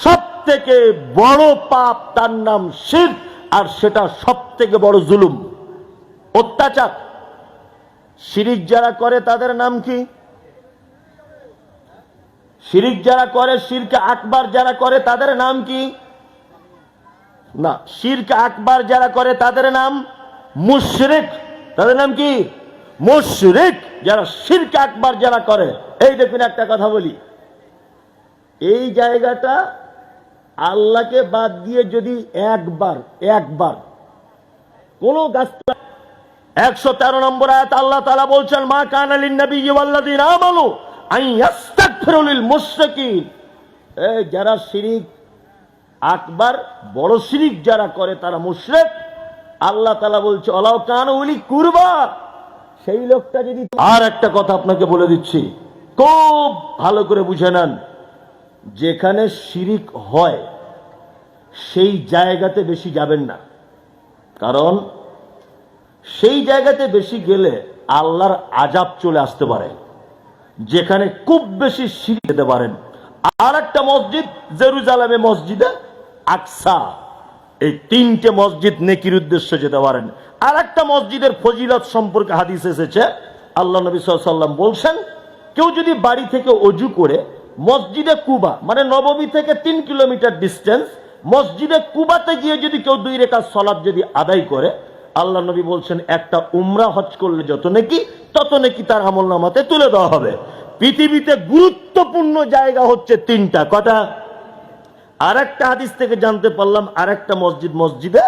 সব থেকে বড় পাপ, তার নাম শিরক। আর সেটা সব থেকে বড় জুলুম, অত্যাচার। শিরিক যারা করে তাদের নাম কি? শিরিক যারা করে, শিরকে আকবার যারা করে তাদের নাম কি? না, শিরকে আকবার যারা করে তাদের নাম মুশরিক। তাদের নাম কি? মুশরিক। যারা শিরকে আকবার যারা করে, এই দেখুন একটা কথা বলি, এই জায়গাটা আল্লাহকে বাদ দিয়ে যদি একবার কোন গাছ, 113 নম্বর আয়াত আল্লাহ তাআলা বলছেন, মা কানা লিন নাবিয়্যি ওয়াল্লাযীনা আমানু আন ইস্তাগফিরু লিল মুশরিকিন। এই যারা শিরিক আকবার, বড় শিরিক যারা করে তারা মুশরিক। আল্লাহ তাআলা বলছে, আলাউ কানু উলি কুরবা, সেই লোকটা যদি। আর একটা কথা আপনাকে বলে দিচ্ছি, খুব ভালো করে বুঝে নেন, যেখানে শিরিক হয় সেই জায়গাতে বেশি যাবেন না, কারণ সেই জায়গাতে বেশি গেলে আল্লাহর আযাব চলে আসতে পারে। যেখানে খুব বেশি শিরিক যেতে পারেন। আর একটা মসজিদ জেরুজালেমে মসজিদে আকসা, এই তিনটে মসজিদ নেকির উদ্দেশ্যে যেতে পারেন। আর একটা মসজিদের ফজিলত সম্পর্কে হাদিস এসেছে, আল্লাহ নবী সাল্লাল্লাহু আলাইহি ওয়াসাল্লাম বলছেন, কেউ যদি বাড়ি থেকে অজু করে মসজিদে কুবা, মানে নববী থেকে 3 কিলোমিটার ডিস্টেন্স, মসজিদে কুবাতে গিয়ে যদি কেউ 2 রাকাত সালাত যদি আদায় করে, আল্লাহ নবী বলছেন একটা উমরা হজ করলে যত নেকি, তত নেকি তার আমলনামাতে তুলে দেওয়া হবে। পৃথিবীতে গুরুত্বপূর্ণ জায়গা হচ্ছে 3টা। কটা? আর একটা হাদিস থেকে জানতে পারলাম, আর একটা মসজিদ মসজিদে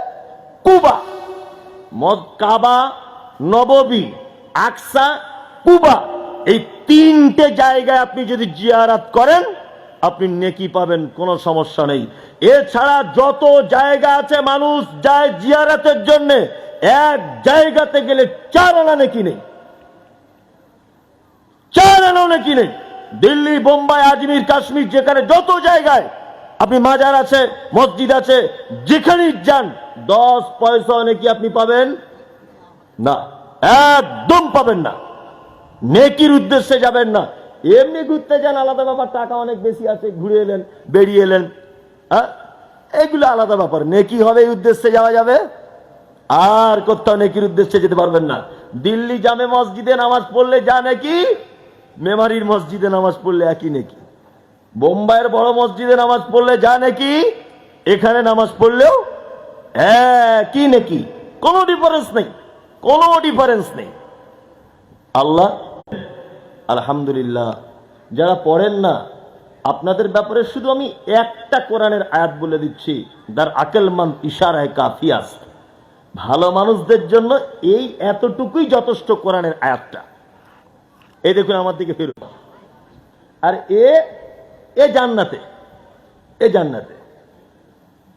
কুবা। কাবা, নববী, আকসা, কুবা, এই 3টে জায়গায় আপনি যদি জিয়ারত করেন আপনি নেকি পাবেন, কোনো সমস্যা নেই। এছাড়া যত জায়গা আছে মানুষ যায় জিয়ারতের জন্য, এক জায়গাতে গেলে 4 আনা নেকি নেই, 4 আনা নেকি নেই। দিল্লি, বোম্বাই, আজমির, কাশ্মীর, যেখানে যত জায়গায় আপনি মাজার আছে, মসজিদ আছে, যেখানেই যান 10 পয়সা নেকি আপনি পাবেন না, একদম পাবেন না। নেকির উদ্দেশ্যে যাবেন না, এমনি ঘুরতে যান আলাদা ব্যাপার, টাকা অনেক বেশি আছে, ঘুরে এলেন, বেরিয়ে এলেন, এগুলো আলাদা ব্যাপার। নেকি হবে এই উদ্দেশ্যে যাওয়া যাবে, আর কোথাও নেকির উদ্দেশ্যে যেতে পারবেন না। দিল্লি জামে মসজিদে নামাজ পড়লে যা নেকি, মেমারির মসজিদে নামাজ পড়লে একই নেকি। বোম্বাইয়ের বড় মসজিদে নামাজ পড়লে যা নেকি, এখানে নামাজ পড়লেও একই নেকি, কোনো ডিফারেন্স নেই, কোনো ডিফারেন্স নেই। আল্লাহ আলহামদুলিল্লাহ, যারা পড়েন না আপনাদের ব্যাপারে শুধু আমি একটা কোরআনের আয়াত বলে দিচ্ছি, দার আকলমান ইশারায় কাফিয়াস। ভালো মানুষদের জন্য এই এতটুকুই যথেষ্ট, কোরআনের আয়াতটা। এই দেখুন আমার দিকে ফিরুন, আর এ জান্নাতে, এ জান্নাতে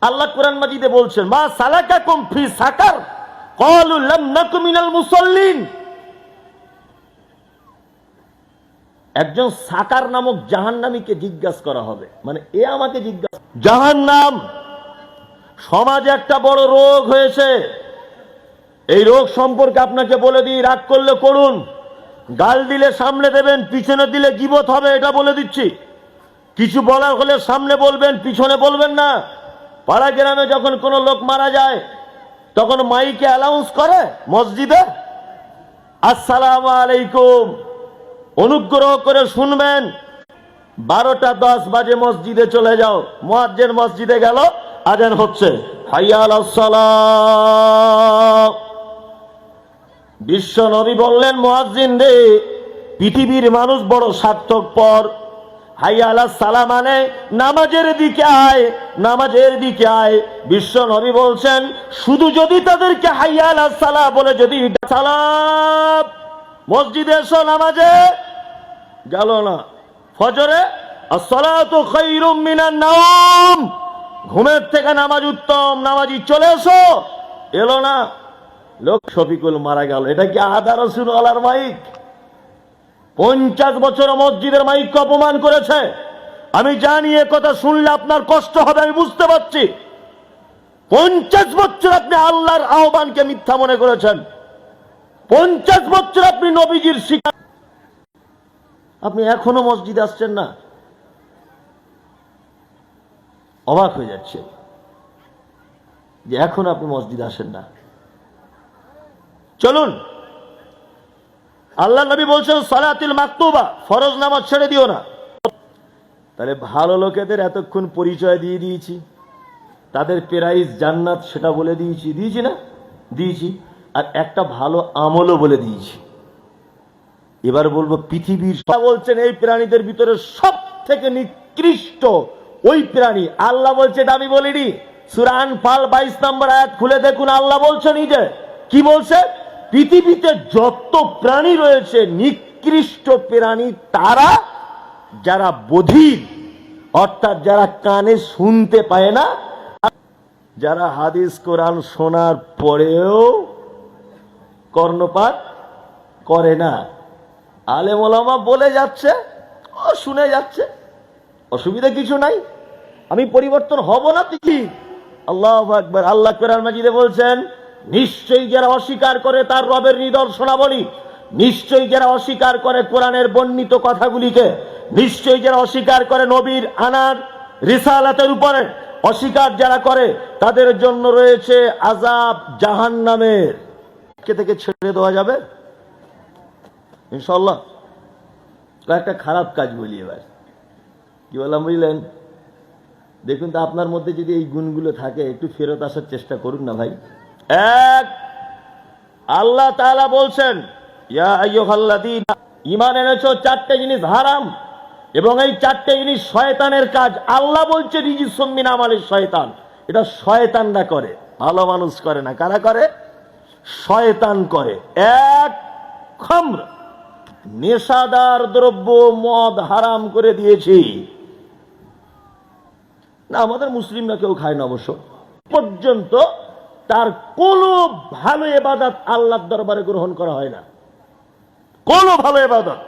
আল্লাহ কোরআন মাজিদে বলছেন, মা সালাকাকুম ফি সাকার ক্বালু লাম নাকু মিনাল মুসাল্লিন। একজন সাকার নামক জাহান্নামীকে জিজ্ঞাসা করা হবে, মানে এ আমাকে জিজ্ঞাসা, জাহান্নাম সমাজে একটা বড় রোগ হয়েছে, এই রোগ সম্পর্কে আপনাকে বলে দিই, রাগ করলে করুন, গাল দিলে সামনে দেবেন, পিছনে দিলে গীবত হবে, এটা বলে দিচ্ছি। কিছু বলার হলে সামনে বলবেন, পিছনে বলবেন না। পাড়া গ্রামে যখন কোনো লোক মারা যায় তখন মাইকে অ্যানাউন্স করে মসজিদে, আসসালামু আলাইকুম, অনুগ্রহ করে শুনবেন, 12টা 10 বাজে মসজিদে চলে যাও। মুয়াজ্জিন মসজিদে গেল, আজান হচ্ছে, হাইয়া আলাস সালাহ। বিশ্ব নবী বললেন, মুয়াজ্জিন রে, পৃথিবীর মানুষ বড় স্বার্থপর। হাইয়া আলাস সালাহ মানে নামাজের দিকে আয়, নামাজের দিকে আয়। বিশ্ব নবী বলছেন, শুধু যদি তাদেরকে হাইয়া আলাস সালাহ বলে যদি সালাম, মসজিদে এসো, নামাজে গেল না। ফজরে আসসালাতু খায়রুম মিনান নাওম, ঘুমের থেকে নামাজ উত্তম, নামাজি চলে এসো, এলো না। লোক শফিকুল মারা গেল, এটা কি আদা রসুল আলার মাইক? 50 বছর মসজিদের মাইককে অপমান করেছে। আমি জানি এ কথা শুনলে আপনার কষ্ট হবে, আমি বুঝতে পারছি। 50 বছর আপনি আল্লাহর আহ্বানকে মিথ্যা মনে করেছেন, 50 বছর আপনি নবীজির শিক্ষা, আপনি এখনো মসজিদে আসছেন না। অবাক হয়ে যাচ্ছে যে এখন আপনি মসজিদে আসেন না। চলুন, আল্লাহ নবী বলছেন, সালাতুল মাকতুবা, ফরজ নামাজ ছেড়ে দিও না। তাহলে ভালো লোকেদের এতক্ষণ পরিচয় দিয়ে দিয়েছি, তাদের প্রাইজ জান্নাত সেটা বলে দিয়েছি, দিয়েছি না? দিয়েছি। আর একটা ভালো আমলও বলে দিয়েছি। এবার বলবো পৃথিবীর, বলছেন এই প্রাণীদের ভিতরে সব থেকে নিকৃষ্ট ওই প্রাণী, আল্লাহ বলছে, এটা আমি বলিনি। সূরা আনফাল 22 নম্বর আয়াত খুলে দেখুন, আল্লাহ বলছেন নিজে। কি বলছে? পৃথিবীতে যত প্রাণী রয়েছে নিকৃষ্ট প্রাণী তারা যারা বধির, অর্থাৎ যারা কানে শুনতে পায় না, যারা হাদিস কোরআন শোনার পরেও কর্ণপাত করে না। আলেম ওলামা বলে যাচ্ছে, ও শুনে যাচ্ছে, অসুবিধা কিছু নাই, আমি পরিবর্তন হব না। কি আল্লাহু আকবার। আল্লাহ কোরআন মাজিদে বলছেন, নিশ্চয়ই যারা অস্বীকার করে তার রবের নিদর্শনাবলী, নিশ্চয়ই যারা অস্বীকার করে কোরআনের বর্ণিত কথাগুলিকে, নিশ্চয়ই যারা অস্বীকার করে নবীর আনার রিসালাতের উপরে, অস্বীকার যারা করে তাদের জন্য রয়েছে আযাব জাহান্নামের। কে থেকে ছেড়ে দেওয়া যাবে ইনশাআল্লাহ। একটা খারাপ কাজ বলি এবার, কি বললাম বুঝলেন? দেখুন তো, আপনার মধ্যে যদি এই গুণগুলো থাকে একটু ফেরত আসার চেষ্টা করুন না ভাই। এক, আল্লাহ তাআলা বলছেন, ইয়া আইয়ুহাল্লাযীনা, ঈমান এনেছো, 4টে জিনিস হারাম এবং এই 4টে জিনিস শয়তানের কাজ। আল্লাহ বলছে রিজিসুম মিন আমালিশ শয়তান, এটা শয়তানরা করে, ভালো মানুষ করে না। কারা করে? শয়তান করে। এক, খামর, নেশাদার দ্রব্য, মদ হারাম করে দিয়েছি। না, আমাদের মুসলিমরা কেউ খায় না অবশ্য, পর্যন্ত তার কোন ভালো ইবাদত আল্লাহর দরবারে গ্রহণ করা হয় না, কোন ভালো ইবাদত।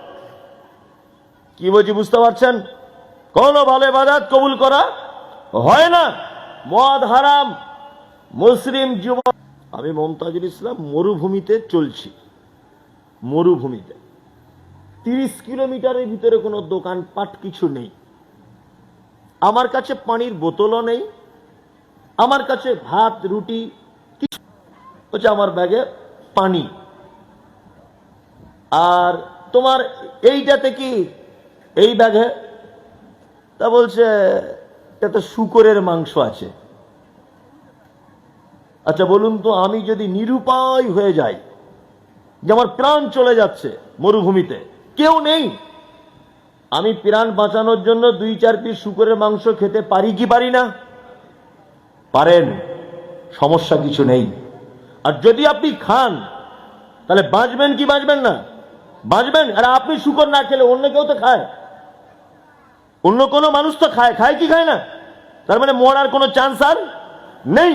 কি বলছি বুঝতে পারছেন? কোন ভালো ইবাদত কবুল করা হয় না। মদ হারাম। মুসলিম যুবক, আমি মমতাজুল ইসলাম মরুভূমিতে চলছি, মরুভূমিতে 30 কিলোমিটারের ভিতরে কোনো দোকানপাট কিছু নেই, আমার কাছে পানির বোতলও নেই, আমার কাছে ভাত রুটি কিছু হচ্ছে, আমার ব্যাগে পানি। আর তোমার এইটাতে কি? এই ব্যাগে, তা বলছে এটাতে শূকরের মাংস আছে। আচ্ছা বলুন তো, আমি যদি নিরুপায় হয়ে যাই, যে আমার প্রাণ চলে যাচ্ছে, মরুভূমিতে কেউ নেই, আমি প্রাণ বাঁচানোর জন্য 2-4 পিস শূকরের মাংস খেতে পারি কি পারি না? পারেন, সমস্যা কিছু নেই। আর যদি আপনি খান তাহলে বাঁচবেন কি বাঁচবেন না? বাঁচবেন। আর আপনি শূকর না খেলে অন্য কেউ তো খায়, অন্য কোনো মানুষ তো খায়, খায় কি খায় না? তার মানে মরার কোনো চান্স আর নেই।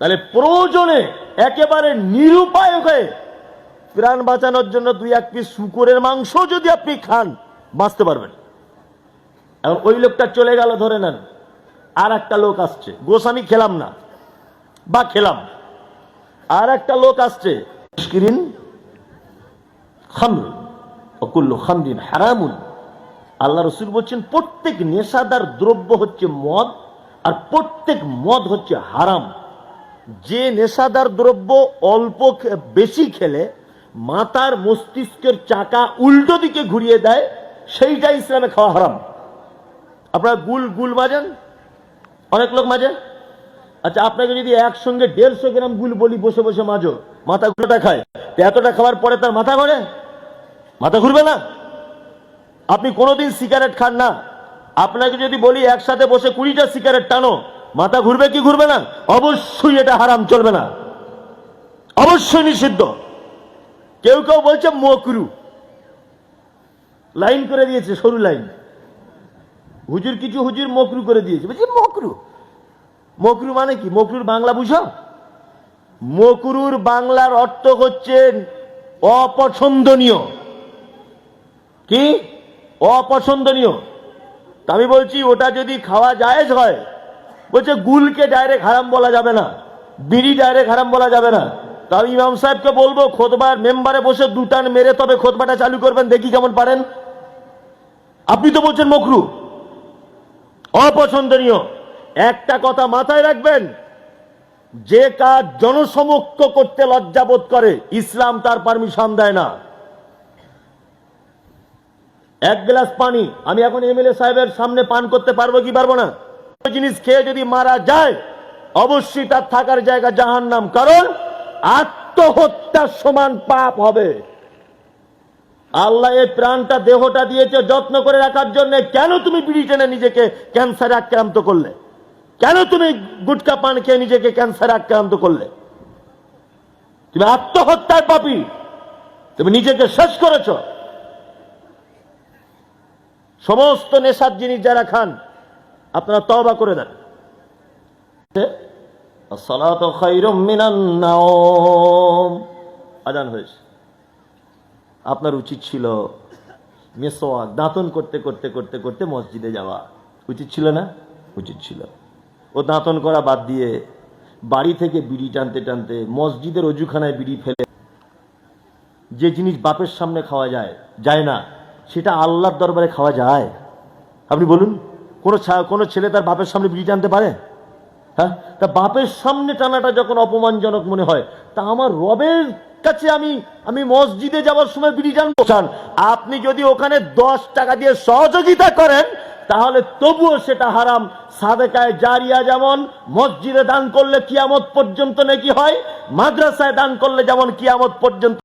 তাহলে প্রয়োজনে একেবারে নিরুপায় হয়ে প্রাণ বাঁচানোর জন্য 2-1 পিস শূকরের মাংস যদি আপনি খান, বাঁচতে পারবেন। এখন ওই লোকটা চলে গেল, ধরে নেন আর একটা লোক আসছে, গোস আমি খেলাম না বা খেলাম, আর একটা লোক আসছে মুশকিরিন খামর ওকুল্লু খামরিন হারামুন। আল্লাহ রসুল বলছেন প্রত্যেক নেশাদার দ্রব্য হচ্ছে মদ, আর প্রত্যেক মদ হচ্ছে হারাম। যে নেশাদার দ্রব্য অল্প বেশি খেলে মাথার মস্তিষ্কের চাকা উল্টো দিকে ঘুরিয়ে দেয়, সেইটা ইসলামে খাওয়া হারাম। আপনারা গুল মাজেন, অনেক লোক মাজে। আচ্ছা, আপনাকে যদি একসঙ্গে 150 গ্রাম গুল বলি বসে বসে মাজো, মাথা ঘুরোটা খায়, এতটা খাওয়ার পরে তার মাথা ঘোরে? মাথা ঘুরবে না? আপনি কোনোদিন সিগারেট খান না, আপনাকে যদি বলি একসাথে বসে 20টা সিগারেট টানো, মাথা ঘুরবে কি ঘুরবে না? অবশ্যই এটা হারাম, চলবে না, অবশ্যই নিষিদ্ধ। কেউ কেউ বলছে মকরু, লাইন করে দিয়েছে, সরু লাইন। হুজুর কিছু হুজুর মকরু করে দিয়েছে, বলছি মকরু। মকরু মানে কি? মকরুর বাংলা বুঝো? মকরুর বাংলার অর্থ হচ্ছে অপছন্দনীয়। কি? অপছন্দনীয়। তা আমি বলছি ওটা যদি খাওয়া জায়েজ হয়, বলছে গুলকে ডাইরেক্ট হারাম বলা যাবে না, বিড়ি ডাইরেক্ট হারাম বলা যাবে না। তা আমি ইমাম সাহেবকে বলবো খোতবার মেম্বারে বসে দুটান মেরে তবে খোতবাটা চালু করবেন, দেখি কেমন পারেন। আপনি তো বলছেন মকরু, অপছন্দনীয়। একটা কথা মাথায় রাখবেন, যে কাজ জনসমক্ষ করতে লজ্জাবোধ করে ইসলাম তার পারমিশন দেয় না। এক গ্লাস পানি আমি এখন এমএলএ সাহেবের সামনে পান করতে পারবো কি পারবো না? জিনিস খেয়ে যদি মারা যায় অবশ্যই তার থাকার জায়গা জাহান্নাম, কারণ আত্মহত্যার সমান পাপ হবে। আল্লাহ এই প্রাণটা দেহটা দিয়েছে যত্ন করে রাখার জন্য। কেন তুমি বিড়ি টেনে নিজেকে ক্যান্সারে আক্রান্ত করলে? কেন তুমি গুটকা পান খেয়ে নিজেকে ক্যান্সারে আক্রান্ত করলে? তুমি আত্মহত্যার পাপী, তুমি নিজেকে শেষ করেছ। সমস্ত নেশার জিনিস যারা খান আপনারা তওবা করে দেন। আসসালাতু খায়রুম মিনান নাওম, আজান হয়েছে। আপনার উচিত ছিল মেসওয়াক দাঁতন করতে করতে করতে করতে মসজিদে যাওয়া, উচিত ছিল না? উচিত ছিল। ও দাঁতন করা বাদ দিয়ে বাড়ি থেকে বিড়ি টানতে টানতে মসজিদের অজুখানায় বিড়ি ফেলে, যে জিনিস বাপের সামনে খাওয়া যায় না, সেটা আল্লাহর দরবারে খাওয়া যায়? আপনি বলুন, কোন ছেলে তার বাপের সামনে বিড়ি টানতে পারে? হ্যাঁ, তা বাপের সামনে টানাটা যখন অপমানজনক মনে হয়, তা আমার রবের কাছে আমি মসজিদে যাওয়ার সময় বিড়ি টানবো? আপনি যদি ওখানে 10 টাকা দিয়ে সহযোগিতা করেন তাহলে তবুও সেটা হারাম। সাদেকায়ে জারিয়া যেমন মসজিদে দান করলে কিয়ামত পর্যন্ত নেকি হয়, মাদ্রাসায় দান করলে যেমন কিয়ামত পর্যন্ত